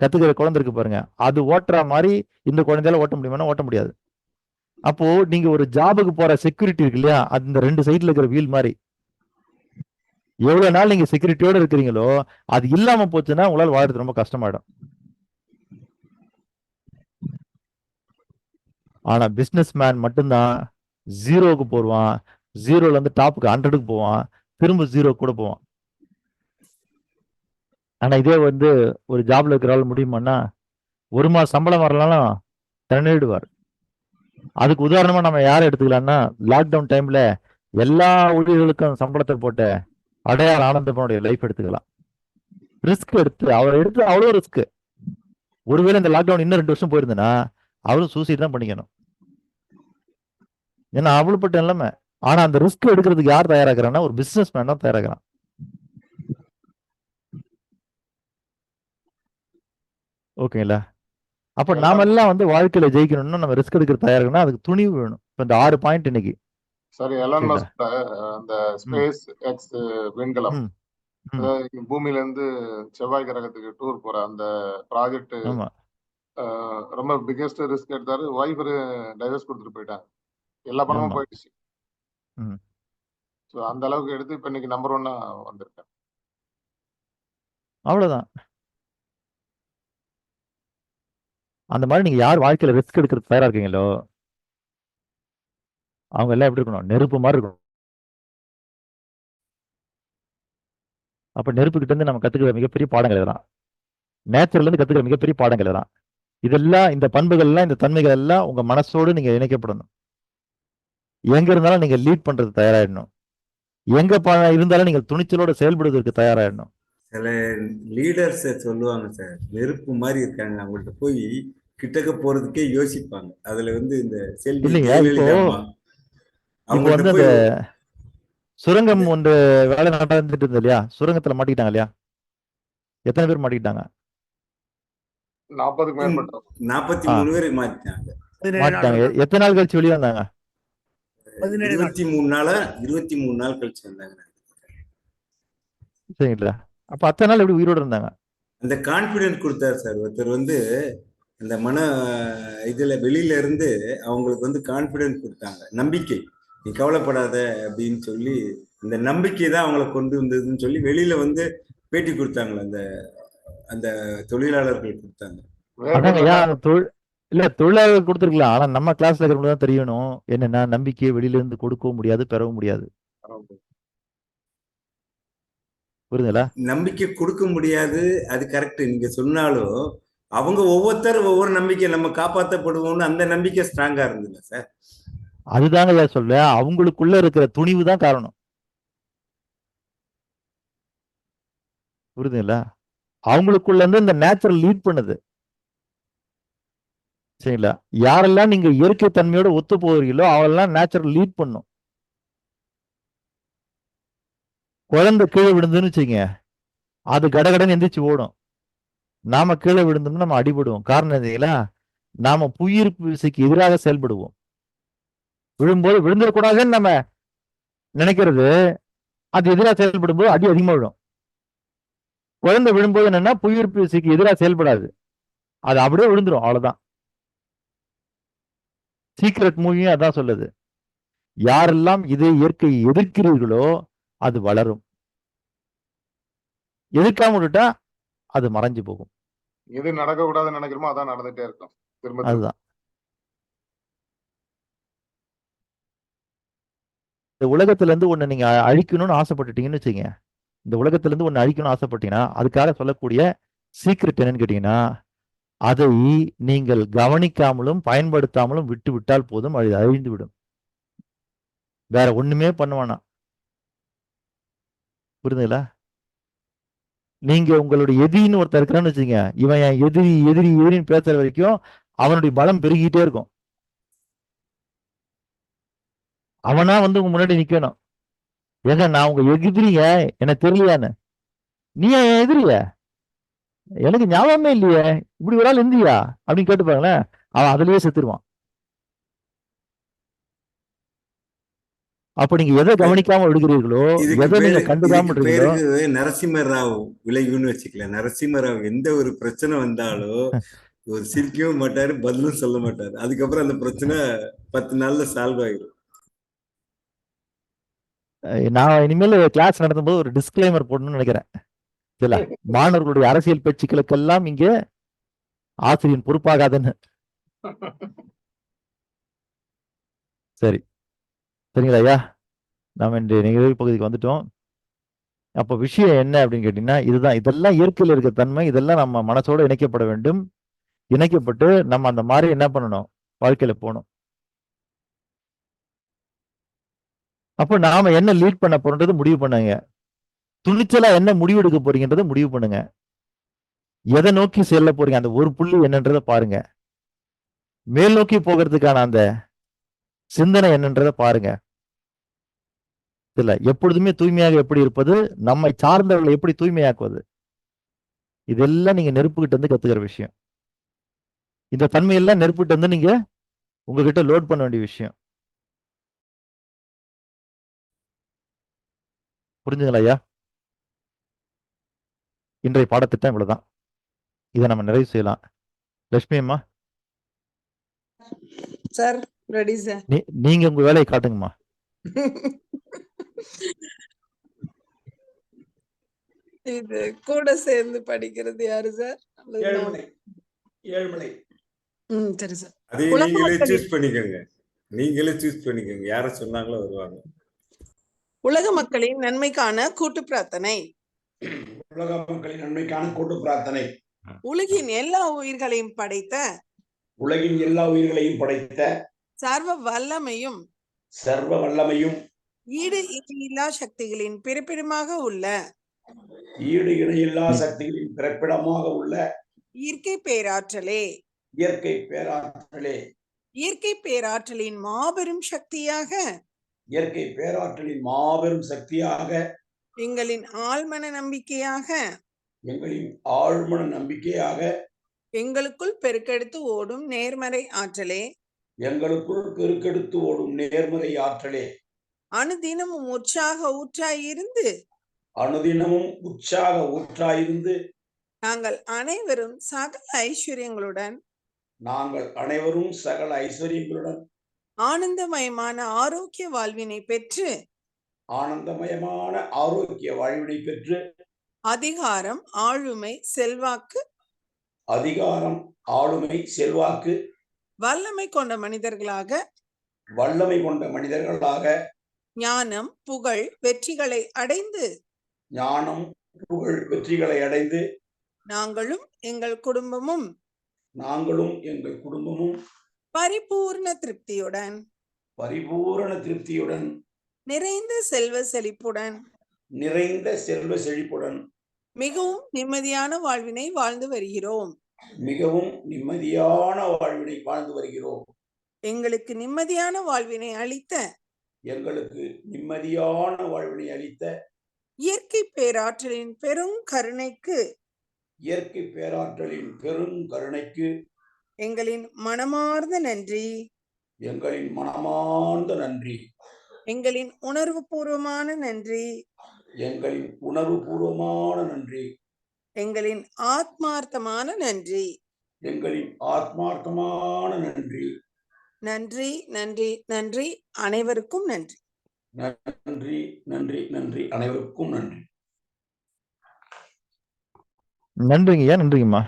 கத்துக்கிற குழந்தை இருக்கு பாருங்க, அது ஓட்டுற மாதிரி இந்த குழந்தையால ஓட்ட முடியுமா? ஓட்ட முடியாது. அப்போ நீங்க ஒரு ஜாபுக்கு போற செக்யூரிட்டி இருக்கு இல்லையா, அந்த 2 சைட்ல இருக்கிற வீல் மாதிரி. எவ்வளவு நாள் நீங்க செக்யூரிட்டியோட இருக்கிறீங்களோ, அது இல்லாம போச்சுன்னா உங்களால வாழ்றது ரொம்ப கஷ்டமாயிடும். ஆனா பிசினஸ் மேன் மட்டும்தான் ஜீரோவுக்கு போடுவான், ஜீரோல இருந்து டாப்புக்கு 100க்கு போவான், திரும்ப ஜீரோ கூட போவான். ஆனா இதே வந்து ஒரு ஜாப்ல இருக்கிறாள் முடியுமான்னா 1 மாசம் சம்பளம் வரலாலும் திணறிடுவார். அதுக்கு உதாரணமா நம்ம யாரை எடுத்துக்கலாம்னா, லாக்டவுன் டைம்ல எல்லா ஊழியர்களுக்கும் சம்பளத்தை போட்ட அடையார் ஆனந்தப்பனுடைய லைஃப் எடுத்துக்கலாம். ரிஸ்க் எடுத்து அவர் எடுத்து அவ்வளோ ரிஸ்க். ஒருவேளை இந்த லாக்டவுன் இன்னும் 2 வருஷம் போயிருந்தேன்னா அவரும் சூசைட் தான் பண்ணிக்கணும். ஏன்னா அவ்வளோப்பட்ட நிலைமை. ஆனா அந்த ரிஸ்க் எடுக்கிறதுக்கு யார் தயாராகிறான்னா ஒரு பிசினஸ் மேன் தான் தயாராகிறான். ஓகேங்களா? அப்ப நாம எல்லாம் வந்து வாழ்க்கையில ஜெயிக்கணும்னா நம்ம ரிஸ்க் எடுக்கிற தயாராகனா அதுக்கு துணிவு வேணும். இப்ப இந்த 6 பாயிண்ட் இன்னைக்கு. சரி, எலான் சரிங்களா? மஸ்க் அந்த ஸ்பேஸ் எக்ஸ் விண்கலம், ம். ம். அதாவது பூமியில இருந்து செவ்வாய் கிரகத்துக்கு டூர் போற அந்த ப்ராஜெக்ட் ஆமா. ரொம்ப பிக்கெஸ்ட் ரிஸ்க் எடுத்தாரு. ஒய்ஃப் டைவர்ஸ் கொடுத்துட்டு போயிட்டாங்க. எல்லா பணமும் ஆமா. போயிடுச்சு. ம். ஸோ அந்த அளவுக்கு எடுத்து இப்ப இன்னைக்கு நம்பர் 1 வந்திருக்கேன். அவ்வளவுதான். அந்த மாதிரி நீங்க யார் வாழ்க்கையில ரிஸ்க் எடுக்கிறதுக்கு தயாரா இருக்கீங்களோ அவங்க எல்லாம் எப்படி இருக்கணும்? நெருப்பு மாதிரி இருக்கணும். அப்ப நெருப்பு கிட்ட இருந்து நம்ம கத்துக்கிற மிகப்பெரிய பாடங்கள் இதெல்லாம். நேச்சர்ல இருந்து கத்துக்கிற மிகப்பெரிய பாடங்கள் இதெல்லாம். இதெல்லாம் இந்த பண்புகள் எல்லாம் இந்த தன்மைகள் எல்லாம் உங்க மனசோடு நீங்க இணைக்கப்படணும். எங்க இருந்தாலும் நீங்க லீட் பண்றது தயாராயிடணும். எங்க இருந்தாலும் நீங்க துணிச்சலோட செயல்படுவதற்கு தயாராயிடணும். சில லீடர்ஸ் சொல்லுவாங்க சார், நெருப்பு மாதிரி இருக்காங்க, அவங்கள்ட்ட போய் கிட்டக்க போறதுக்கே யோசிப்பாங்க. அதுல வந்து இந்த செல்வி இல்லைங்க, இப்போ ஜெயலலிதா அம்மா இப்போ அவங்கள்ட்ட வந்து போய் அந்த சுரங்கம் ஒன்று வேலை நடந்துட்டு இருந்தது இல்லையா? சுரங்கத்துல மாட்டிக்கிட்டாங்க இல்லையா? எத்தனை பேர் மாட்டிக்கிட்டாங்க? 40க்கு மேற்பட்டோம். 43 பேர் மாத்திட்டாங்க. மாட்டிட்டாங்க. எத்தனை நாள் கழிச்சு வெளியே வந்தாங்க? 23 நாள் கழிச்சு வந்தாங்க. சரிங்களா? அப்ப அத்தனை நாள் எப்படி உயிரோடு இருந்தாங்க? அந்த கான்பிடன்ஸ் கொடுத்தாரு சார். ஒருத்தர் வந்து அந்த மன இதுல வெளியில இருந்து அவங்களுக்கு வந்து கான்பிடன்ஸ் கொடுத்தாங்க, நம்பிக்கை. நீ கவலைப்படாத அப்படின்னு சொல்லி இந்த நம்பிக்கை தான் அவங்கள கொண்டு வந்ததுன்னு சொல்லி வெளியில வந்து பேட்டி கொடுத்தாங்களே அந்த அந்த தொழிலாளர்கள் கொடுத்தாங்க. இல்ல, தொழிலாளர்கள் கொடுத்துருக்கலாம். ஆனா நம்ம கிளாஸ்ல இருக்கிறவங்க தான் தெரியணும் என்னன்னா, நம்பிக்கையை வெளியில இருந்து கொடுக்கவும் முடியாது, பெறவும் முடியாது. புரியுதுங்களா? நம்பிக்கை கொடுக்க முடியாது, அது கரெக்ட். நீங்க சொன்னாலும் அவங்க ஒவ்வொரு நம்பிக்கை நம்ம காப்பாற்றப்படுவோம்னு அந்த நம்பிக்கை ஸ்ட்ராங்கா இருந்ததுங்க சார். அதுதாங்க சொல்ல, அவங்களுக்குள்ள இருக்கிற துணிவு தான் காரணம். புரியுதுங்களா? அவங்களுக்குள்ள இருந்து இந்த நேச்சுரல் லீட் பண்ணுது. சரிங்களா? யாரெல்லாம் நீங்க இயற்கை தன்மையோட ஒத்து போகிறீங்களோ அவெல்லாம் நேச்சுரல் லீட் பண்ணும். குழந்தை கீழே விழுந்துன்னு வச்சுங்க, அது கடகடன்னு எந்திரிச்சு ஓடும். நாம கீழே விழுந்தோம்னா நம்ம அடிபடுவோம். காரணம் எதுங்களா? நாம புவியீர்ப்பு விசைக்கு எதிராக செயல்படுவோம். விழும்போது விழுந்துடக்கூடாதுன்னு நம்ம நினைக்கிறது, அது எதிராக செயல்படும் போது அடி அதிகமா விழும். குழந்தை விழும்போது என்னன்னா புவியீர்ப்பு விசைக்கு எதிராக செயல்படாது, அது அப்படியே விழுந்துரும். அவ்வளவுதான். சீக்ரெட் மூவியும் அதான் சொல்லுது. யாரெல்லாம் இதை இயற்கையை எதிர்க்கிறீர்களோ அது வளரும். எதிர்க்காம விட்டுட்டா அது மறைஞ்சு போகும். எது நடக்க கூடாதுன்னு நினைக்கிறோமோ அதான் நடந்துட்டே இருக்கும். திரும்ப அதுதான். இந்த உலகத்துல இருந்து ஒண்ணு நீங்க அழிக்கணும்னு ஆசைப்பட்டுட்டீங்கன்னு வச்சுங்க, இந்த உலகத்துல இருந்து ஒண்ணு அழிக்கணும்னு ஆசைப்பட்டீங்கன்னா அதுக்காக சொல்லக்கூடிய சீக்ரெட் என்னன்னு கேட்டீங்கன்னா, அதை நீங்கள் கவனிக்காமலும் பயன்படுத்தாமலும் விட்டு விட்டால் போதும், அது அழிந்து விடும். வேற ஒண்ணுமே பண்ண வேணாம். புரியுதுங்களா? நீங்க உங்களுடைய எதிரின்னு ஒருத்தர் இருக்கிறான்னு வச்சுங்க, இவன் என் எதிரி எதிரி எதிரின்னு பேசுற வரைக்கும் அவனுடைய பலம் பெருகிட்டே இருக்கும். அவனா வந்து உங்க முன்னாடி நிக்கணும். ஏங்க நான் உங்க எதிரிங்க, எனக்கு தெரியலையான்னு. நீ என் எதிரிய, எனக்கு ஞாபகமே இல்லையே, இப்படி ஒரு ஆள் இருந்தியா அப்படின்னு கேட்டுப்பாங்களேன், அவன் அதுலயே செத்துருவான். அப்ப நீங்க எதை கவனிக்காம விடுகிறீர்களோ, எதை நீங்க கண்டுக்காம விடுறீங்களோ. நரசிம்ம ராவ் விளைவுன்னு வச்சுக்கல. நரசிம்ம ராவ் எந்த ஒரு பிரச்சனை வந்தாலும் ஒரு சிரிக்கவும் மாட்டாரு, பதிலும் சொல்ல மாட்டாரு. அதுக்கப்புறம் அந்த பிரச்சனை 10 நாள்ல சால்வ் ஆயிடும். நான் இனிமேல் கிளாஸ் நடத்தும் போது ஒரு டிஸ்கிளைமர் போடணும்னு நினைக்கிறேன். இல்ல, மாணவர்களுடைய அரசியல் பேச்சுக்களுக்கெல்லாம் இங்க ஆசிரியர் பொறுப்பாகாதுன்னு. சரி, சரிங்களா ஐயா? நாம் இன்றைய நிகழ்வு பகுதிக்கு வந்துட்டோம். அப்போ விஷயம் என்ன அப்படின்னு கேட்டீங்கன்னா, இதுதான். இதெல்லாம் இயற்கையில் இருக்க தன்மை. இதெல்லாம் நம்ம மனசோட இணைக்கப்பட வேண்டும். இணைக்கப்பட்டு நம்ம அந்த மாதிரி என்ன பண்ணணும்? வாழ்க்கையில போகணும். அப்போ நாம என்ன லீட் பண்ண போறோன்றது முடிவு பண்ணுங்க. துணிச்சலா என்ன முடிவு எடுக்க போறீங்கன்றதை முடிவு பண்ணுங்க. எதை நோக்கி செல்ல போறீங்க, அந்த ஒரு புள்ளி என்னன்றதை பாருங்க. மேல் நோக்கி போகிறதுக்கான அந்த சிந்தனை என்னன்றதை பாருங்க. இல்ல, எப்பொழுதுமே தூய்மையாக எப்படி இருப்பது, நம்மை சார்ந்தவர்களை எப்படி தூய்மையாக்குவது, இதெல்லாம் நீங்க நெருப்புகிட்ட இருந்து கத்துக்கிற விஷயம். இந்த தன்மையெல்லாம் நெருப்புகிட்ட இருந்து நீங்க உங்ககிட்ட லோட் பண்ண வேண்டிய விஷயம். புரிஞ்சுங்களா ஐயா? இன்றைய பாடத்திட்டம் இவ்வளவுதான். இதை நம்ம நிறைவு செய்யலாம். லட்சுமி அம்மா, சார் ரெடி சார். நீங்க உங்க வேலையை காட்டுங்கம்மா. இது கூட சேர்ந்து படிக்கிறது யாரு சார்? ஏழுமலை. சரி சார். அதே நீங்களே சூஸ் பண்ணிக்கோங்க. நீங்களே சூஸ் பண்ணிக்கோங்க. யார சொன்னாங்களோ வருவாங்க. உலக மக்களின் நன்மைக்கான கூட்டு பிரார்த்தனை. உலக மக்களின் நன்மைக்கான கூட்டு பிரார்த்தனை. உலகின் எல்லா உயிர்களையும் படைத்த உலகின் எல்லா உயிர்களையும் படைத்த சர்வ வல்லமையும் ஈடு இணையில்லா சக்திகளின் பிறப்பிடமாக உள்ள இயற்கை பேராற்றலே இயற்கை பேராற்றலின் மாபெரும் சக்தியாக எங்களின் ஆழ்மன நம்பிக்கையாக எங்களுக்குள் பெருக்கெடுத்து ஓடும் நேர்மறை ஆற்றலே அனுதினமும் உற்சாக ஊற்றாயிருந்து நாங்கள் அனைவரும் சகல ஐஸ்வர்யங்களுடன் ஆனந்தமயமான ஆரோக்கிய வாழ்வினை பெற்று அதிகாரம் ஆளுமை செல்வாக்கு வல்லமை கொண்ட மனிதர்களாக ஞானம் புகழ் வெற்றிகளை அடைந்து நாங்களும் எங்கள் குடும்பமும் பரிபூர்ண திருப்தியுடன் நிறைந்த செல்வ செழிப்புடன் மிகவும் நிம்மதியான வாழ்வினை வாழ்ந்து வருகிறோம். எங்களுக்கு நிம்மதியான வாழ்வினை அளித்த இயற்கை பேராற்றலின் பெருங்கருணைக்கு எங்களின் மனமார்ந்த நன்றி. எங்களின் உணர்வுபூர்வமான நன்றி. எங்களின் ஆத்மார்த்தமான நன்றி. நன்றி நன்றி நன்றி அனைவருக்கும் நன்றி. நன்றிங்கய்யா, நன்றிங்கம்மா.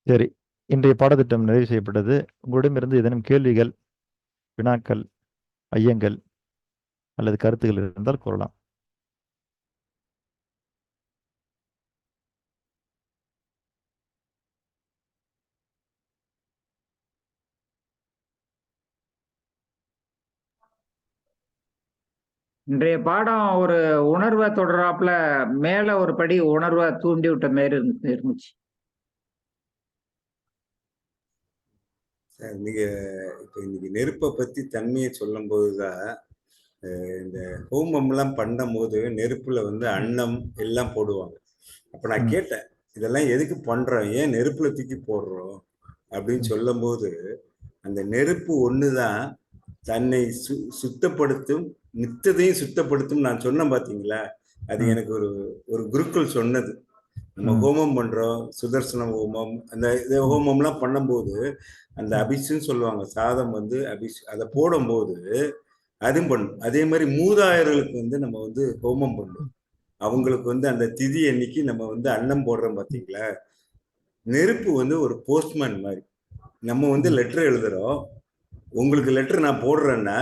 சரி, இன்றைய பாடத்திட்டம் நிறைவு செய்யப்பட்டது. உங்களிடமிருந்து ஏதேனும் கேள்விகள், வினாக்கள், ஐயங்கள் அல்லது கருத்துக்கள் இருந்தால் கூறலாம். இன்றைய பாடம் ஒரு உணர்வை தொடராப்புல மேல ஒரு படி உணர்வை தூண்டி விட்ட மாதிரி இருந்துச்சு. நீங்க இப்ப இன்னைக்கு நெருப்பை பத்தி தன்மையை சொல்லும் போதுதான் இந்த ஹோமம் எல்லாம் பண்ணும் போது நெருப்புல வந்து அன்னம் எல்லாம் போடுவாங்க. அப்ப நான் கேட்டேன், இதெல்லாம் எதுக்கு பண்றோம், ஏன் நெருப்புல தூக்கி போடுறோம் அப்படின்னு சொல்லும் போது, அந்த நெருப்பு ஒண்ணுதான் தன்னை சுத்தப்படுத்தும், நித்தத்தையும் சுத்தப்படுத்தும். நான் சொன்னேன் பாத்தீங்களா, அது எனக்கு ஒரு குருக்கள் சொன்னது. நம்ம ஹோமம் பண்றோம், சுதர்சன ஹோமம், அந்த ஹோமம்லாம் பண்ணும்போது அந்த அபிஷன்னு சொல்லுவாங்க, சாதம் வந்து அபிஷ், அதை போடும்போது அதுவும் பண்ணும். அதே மாதிரி மூதாயர்களுக்கு வந்து நம்ம வந்து ஹோமம் பண்ணும். அவங்களுக்கு வந்து அந்த திதி அன்னைக்கு நம்ம வந்து அன்னம் போடுறோம் பாத்தீங்களா. நெருப்பு வந்து ஒரு போஸ்ட்மேன் மாதிரி. நம்ம வந்து லெட்டர் எழுதுறோம், உங்களுக்கு லெட்டர் நான் போடுறேன்னா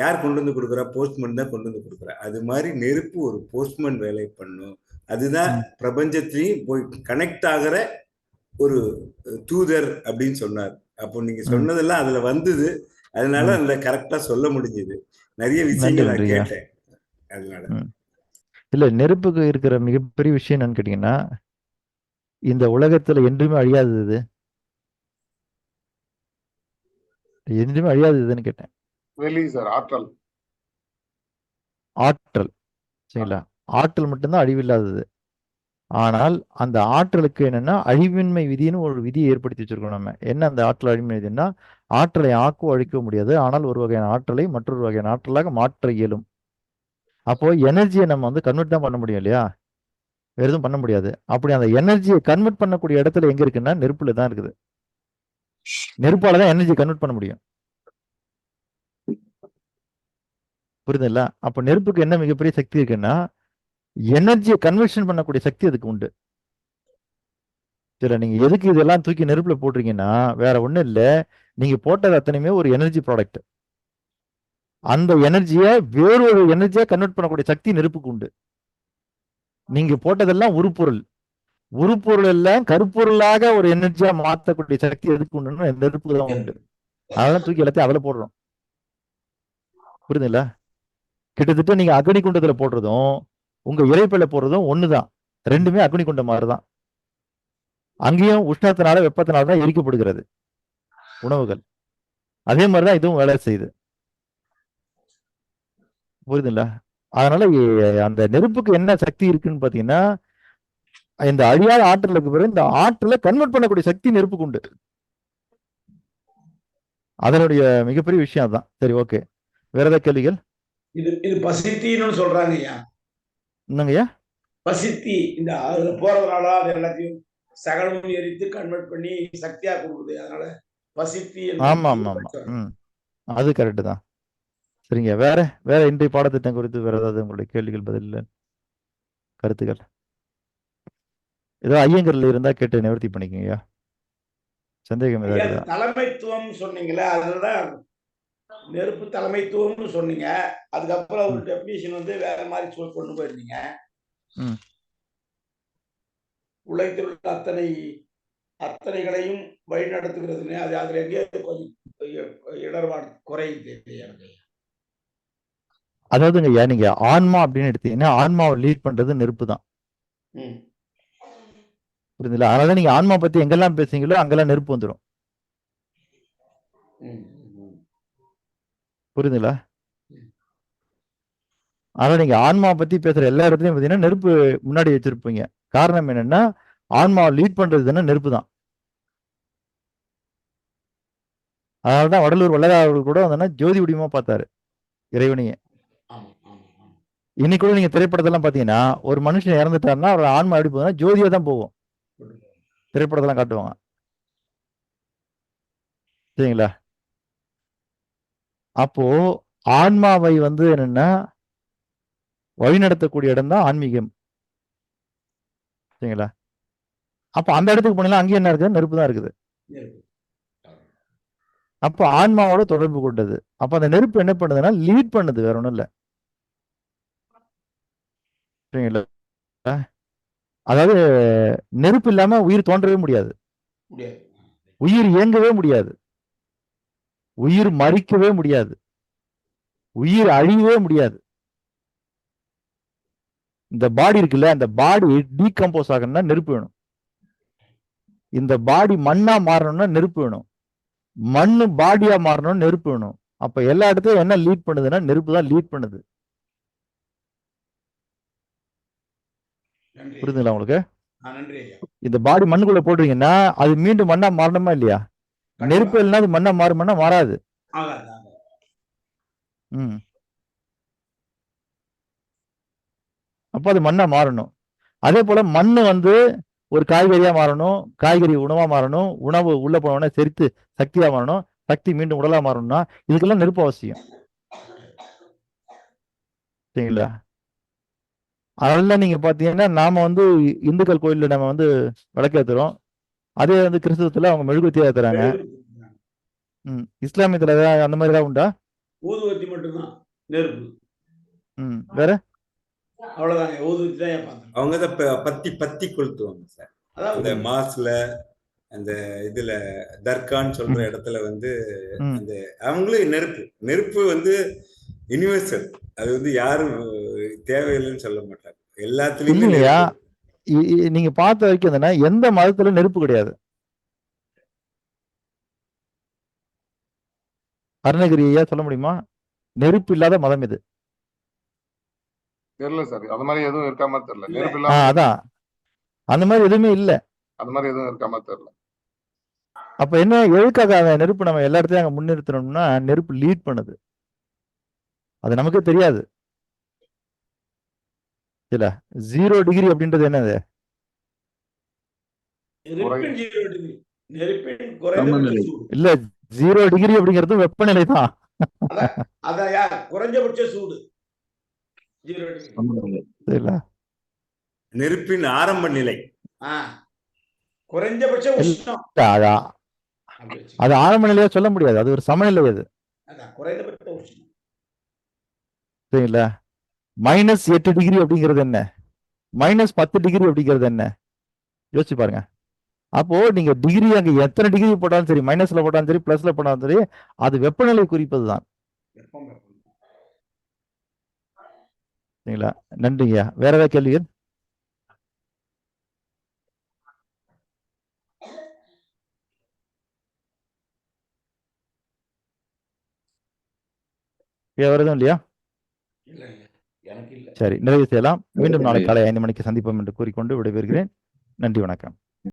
யார் கொண்டு வந்து கொடுக்குறா? போஸ்ட்மேன் தான் கொண்டு வந்து கொடுக்குறா. அது மாதிரி நெருப்பு ஒரு போஸ்ட்மேன் வேலை பண்ணும். அதுதான் பிரபஞ்சத்திலையும் போய் கனெக்ட் ஆகிற ஒரு தூதர் அப்படின்னு சொன்னார். அப்போ நீங்க சொன்னதெல்லாம் அதுல வந்தது. அதனால அந்த கரெக்டா சொல்ல முடிஞ்சது. நிறைய விஷயங்கள் நான் கேட்டேன் அதனால. இல்ல, நெருப்புக்கு இருக்கிற மிகப்பெரிய விஷயம் என்னன்னு கேட்டீங்கன்னா, இந்த உலகத்துல என்றுமே அழியாதது, என்றுமே அழியாததுன்னு கேட்டேன். வெளி சார் ஆற்றல். ஆற்றல், சரிங்களா? ஆற்றல் மட்டும்தான் அழிவில்லாதது. ஆனால் அந்த ஆற்றலுக்கு என்னன்னா அழிவின்மை விதின்னு ஒரு விதியை ஏற்படுத்தி வச்சிருக்கோம் நம்ம. என்ன அந்த ஆற்றல் அழிவின்மை விதினா, ஆற்றலை ஆக்கவோ அழிக்க முடியாது, ஆனால் ஒரு வகையான ஆற்றலை மற்றொரு வகையான ஆற்றலாக மாற்ற இயலும். அப்போ எனர்ஜியை நம்ம வந்து கன்வெர்ட் தான் பண்ண முடியும் இல்லையா? வேற எதுவும் பண்ண முடியாது. அப்படி அந்த எனர்ஜியை கன்வெர்ட் பண்ணக்கூடிய இடத்துல எங்க இருக்குன்னா நெருப்புல தான் இருக்குது. நெருப்பால தான் எனர்ஜியை கன்வெர்ட் பண்ண முடியும். புரியுதுல்ல? அப்ப நெருப்புக்கு என்ன மிகப்பெரிய சக்தி இருக்குன்னா, எனர்ஜியை கன்வர்ஷன் பண்ணக்கூடிய சக்தி அதுக்கு உண்டு. சரி, நீங்க எதுக்கு இதெல்லாம் தூக்கி நெருப்புல போடுறீங்கன்னா வேற ஒண்ணும் இல்ல, நீங்க போட்டது அத்தனையுமே ஒரு எனர்ஜி ப்ராடக்ட். அந்த எனர்ஜியை வேறொரு எனர்ஜியா கன்வெர்ட் பண்ணக்கூடிய சக்தி நெருப்புக்கு உண்டு. நீங்க போட்டதெல்லாம் உருப்பொருள், உருப்பொருள் எல்லாம் கருப்பொருளாக ஒரு எனர்ஜியா மாற்றக்கூடிய சக்தி எதுக்கு உண்டுன்னா நெருப்புக்கு தான் உண்டு. அதெல்லாம் தூக்கி எல்லாத்தையும் அதுல போடுறோம். புரியுதுங்களா? கிட்டத்தட்ட நீங்க அக்னி குண்டத்துல போடுறதும் உங்க இறைப்பையில போடுறதும் ஒண்ணுதான். ரெண்டுமே அக்னி குண்டம் மாதிரிதான். அங்கேயும் உஷ்ணத்தினால வெப்பத்தினால தான் எரிக்கப்படுகிறது உணவுகள். அதே மாதிரிதான் இதுவும் வேலை செய்யுது. புரியுதுங்களா? அதனால அந்த நெருப்புக்கு என்ன சக்தி இருக்குன்னு பாத்தீங்கன்னா, இந்த அழியாத ஆற்றலுக்கு பிறகு இந்த ஆற்றலை கன்வெர்ட் பண்ணக்கூடிய சக்தி நெருப்புக்கு உண்டு. அதனுடைய மிகப்பெரிய விஷயம் அதுதான். சரி, ஓகே. வேற ஏதாவது கேள்விகள்? இது பசித்தின்னு சொல்றாங்க ஐயா. என்னங்கய்யா? பசித்தி, இந்த அதுல போறதுனால அது எல்லாத்தையும் சகலமும் எரித்து கன்வெர்ட் பண்ணி சக்தியா கொடுக்குது. அதனால பசித்தி. ஆமா ஆமா ஆமா. அது கரெக்ட் தான். சரிங்க. வேற வேற இன்றைய பாடத்திட்டம் குறித்து வேற ஏதாவது உங்களுடைய கேள்விகள், பதில், கருத்துக்கள் ஏதோ ஐயங்கர்ல இருந்தா கேட்டு நிவர்த்தி பண்ணிக்கங்கய்யா. சந்தேகம் ஏதாவது? தலைமைத்துவம் சொன்னீங்களே, அதுதான் நெருப்பு தலைமைத்துவம்னு சொன்னீங்க. அதுக்கப்புறம் ஒரு டெபினிஷன் வந்து வேற மாதிரி கொண்டு போயிருந்தீங்க. உலகத்தில் உள்ள அத்தனைகளையும் வழி நடத்துகிறதுன்னு அது அதுல எங்கே கொஞ்சம் இடர்பாடு குறையுது எனக்கு. அதாவதுங்கய்யா, நீங்க ஆன்மா அப்படின்னு எடுத்தீங்கன்னா ஆன்மாவை லீட் பண்றது நெருப்பு தான். புரியுதுங்களா? அதனால நீங்க ஆன்மா பத்தி எங்கெல்லாம் பேசுறீங்களோ அங்கெல்லாம் நெருப்பு வந்துடும். புரியுதுங்களா? அதனால நீங்க ஆன்மா பத்தி பேசுற எல்லா இடத்துலயும் பாத்தீங்கன்னா நெருப்பு முன்னாடி வச்சிருப்பீங்க. காரணம் என்னன்னா, ஆன்மாவை லீட் பண்றது தானே நெருப்பு தான். அதனாலதான் வடலூர் வள்ளலார் அவர்கள் கூட வந்தோன்னா ஜோதி வடிவமா பார்த்தாரு இறைவனையே. இன்னைக்கு கூட நீங்க திரைப்படத்தெல்லாம் பாத்தீங்கன்னா ஒரு மனுஷன் இறந்துட்டாருன்னா அவர் ஆன்மா எப்படி போகுதுன்னா ஜோதியா தான் போகும். திரைப்படத்தெல்லாம் காட்டுவாங்க. சரிங்களா? அப்போ ஆன்மாவை வந்து என்னன்னா வழிநடத்தக்கூடிய இடம் தான் ஆன்மீகம். சரிங்களா? அப்ப அந்த இடத்துக்கு போனீங்கன்னா அங்கேயும் என்ன இருக்குது? நெருப்பு தான் இருக்குது. அப்ப ஆன்மாவோட தொடர்பு கொண்டது. அப்ப அந்த நெருப்பு என்ன பண்ணுதுன்னா லீட் பண்ணுது, வேற ஒண்ணும் இல்ல. சரிங்களா? அதாவது நெருப்பு இல்லாம உயிர் தோன்றவே முடியாது, உயிர் இயங்கவே முடியாது, உயிர் மறிக்கவே முடியாது, உயிர் அழியவே முடியாது. இந்த பாடி இருக்குல்ல, அந்த பாடி டீகம்போஸ் ஆகணும்னா நெருப்பு வேணும். இந்த பாடி மண்ணா மாறணும்னா நெருப்பு வேணும். மண்ணு பாடியா மாறணும்னு நெருப்பு வேணும். அப்ப எல்லா இடத்தையும் என்ன லீட் பண்ணுதுன்னா நெருப்பு தான் லீட் பண்ணுது. புரியுதுங்களா உங்களுக்கு? இந்த பாடி மண்ணுக்குள்ள போடுறீங்கன்னா அது மீண்டும் மண்ணா மாறணுமா இல்லையா? நெருப்பு இல்லைன்னா அது மண்ணா மாறுமன்னா மாறாது. அப்ப அது மண்ணா மாறணும். அதே போல மண்ணு வந்து ஒரு காய்கறியா மாறணும், காய்கறி உணவா மாறணும், உணவு உள்ள போனோம்னா செரித்து சக்தியா மாறணும், சக்தி மீண்டும் உடலா மாறணும்னா இதுக்கெல்லாம் நெருப்பு அவசியம். சரிங்களா? அதெல்லாம் நீங்க பாத்தீங்கன்னா நாம வந்து இந்துக்கள் கோயில்ல நம்ம வந்து விளக்கேத்துறோம், அதே வந்து கிறிஸ்தவத்துல அவங்க மெழுகுவர்த்தியா ஏத்துறாங்க. இஸ்லாமியத்துல அந்த மாதிரி ஏதாவது உண்டா? ஊதுவத்தி மட்டும்தான் நெருப்பு. வேற? அவ்வளவுதாங்க, ஊதுவத்தி தான் பார்த்தேன். அவங்க தான் பத்தி கொளுத்துவாங்க சார். அந்த மாஸ்ல அந்த இதுல தர்கான்னு சொல்ற இடத்துல வந்து அந்த அவங்களும் நெருப்பு வந்து யுனிவர்சல். அது வந்து யாரும் தேவையில்லைன்னு சொல்ல மாட்டாங்க. எல்லாத்துலயுமே இல்லையா? நீங்க பார்த்த வரைக்கும் எந்த மதத்துல நெருப்பு கிடையாது. அருணகிரி ஐயா சொல்ல முடியுமா? நெருப்பு இல்லாத மதம் இது. தெரியல சார். அந்த மாதிரி எதுவும் இருக்க மாதிரி தெரியல. நெருப்பு இல்லாம அதான் அந்த மாதிரி எதுவுமே இல்ல. அந்த மாதிரி எதுவும் இருக்க மாதிரி தெரியல. அப்ப என்ன, எதுக்காக அந்த நெருப்பு நம்ம எல்லா இடத்தையும் அங்க முன்னிறுத்தணும்னா, நெருப்பு லீட் பண்ணுது. அது நமக்கே தெரியாது. இல்ல 0 டிகிரி அப்படின்றது என்னது? இல்ல 0 டிகிரி அப்படிங்கிறது வெப்பநிலை தான். குறைஞ்சபட்ச சூடு நெருப்பின் ஆரம்ப நிலை. குறைஞ்சபட்ச உஷ்ணம். அது ஆரம்ப நிலையா சொல்ல முடியாது. அது ஒரு சமநிலை. அது குறைந்தபட்ச உஷ்ணம். சரிங்களா? -8 டிகிரி அப்படிங்கிறது என்ன? -10 டிகிரி அப்படிங்கிறது என்ன? யோசிச்சு பாருங்க. அப்போ நீங்க டிகிரி அங்க எத்தனை டிகிரி போட்டாலும் சரி, மைனஸ்ல போட்டாலும் சரி, பிளஸ்ல போட்டாலும் சரி, அது வெப்பநிலை குறிப்பதுதான். சரிங்களா? நன்றிங்க. வேற ஏதாவது கேள்விகள்? வேற எதுவும் இல்லையா? சரி, நிறைவு செய்யலாம். மீண்டும் நாளை காலை 5 மணிக்கு சந்திப்போம் என்று கூறிக்கொண்டு விடைபெறுகிறேன். நன்றி, வணக்கம்.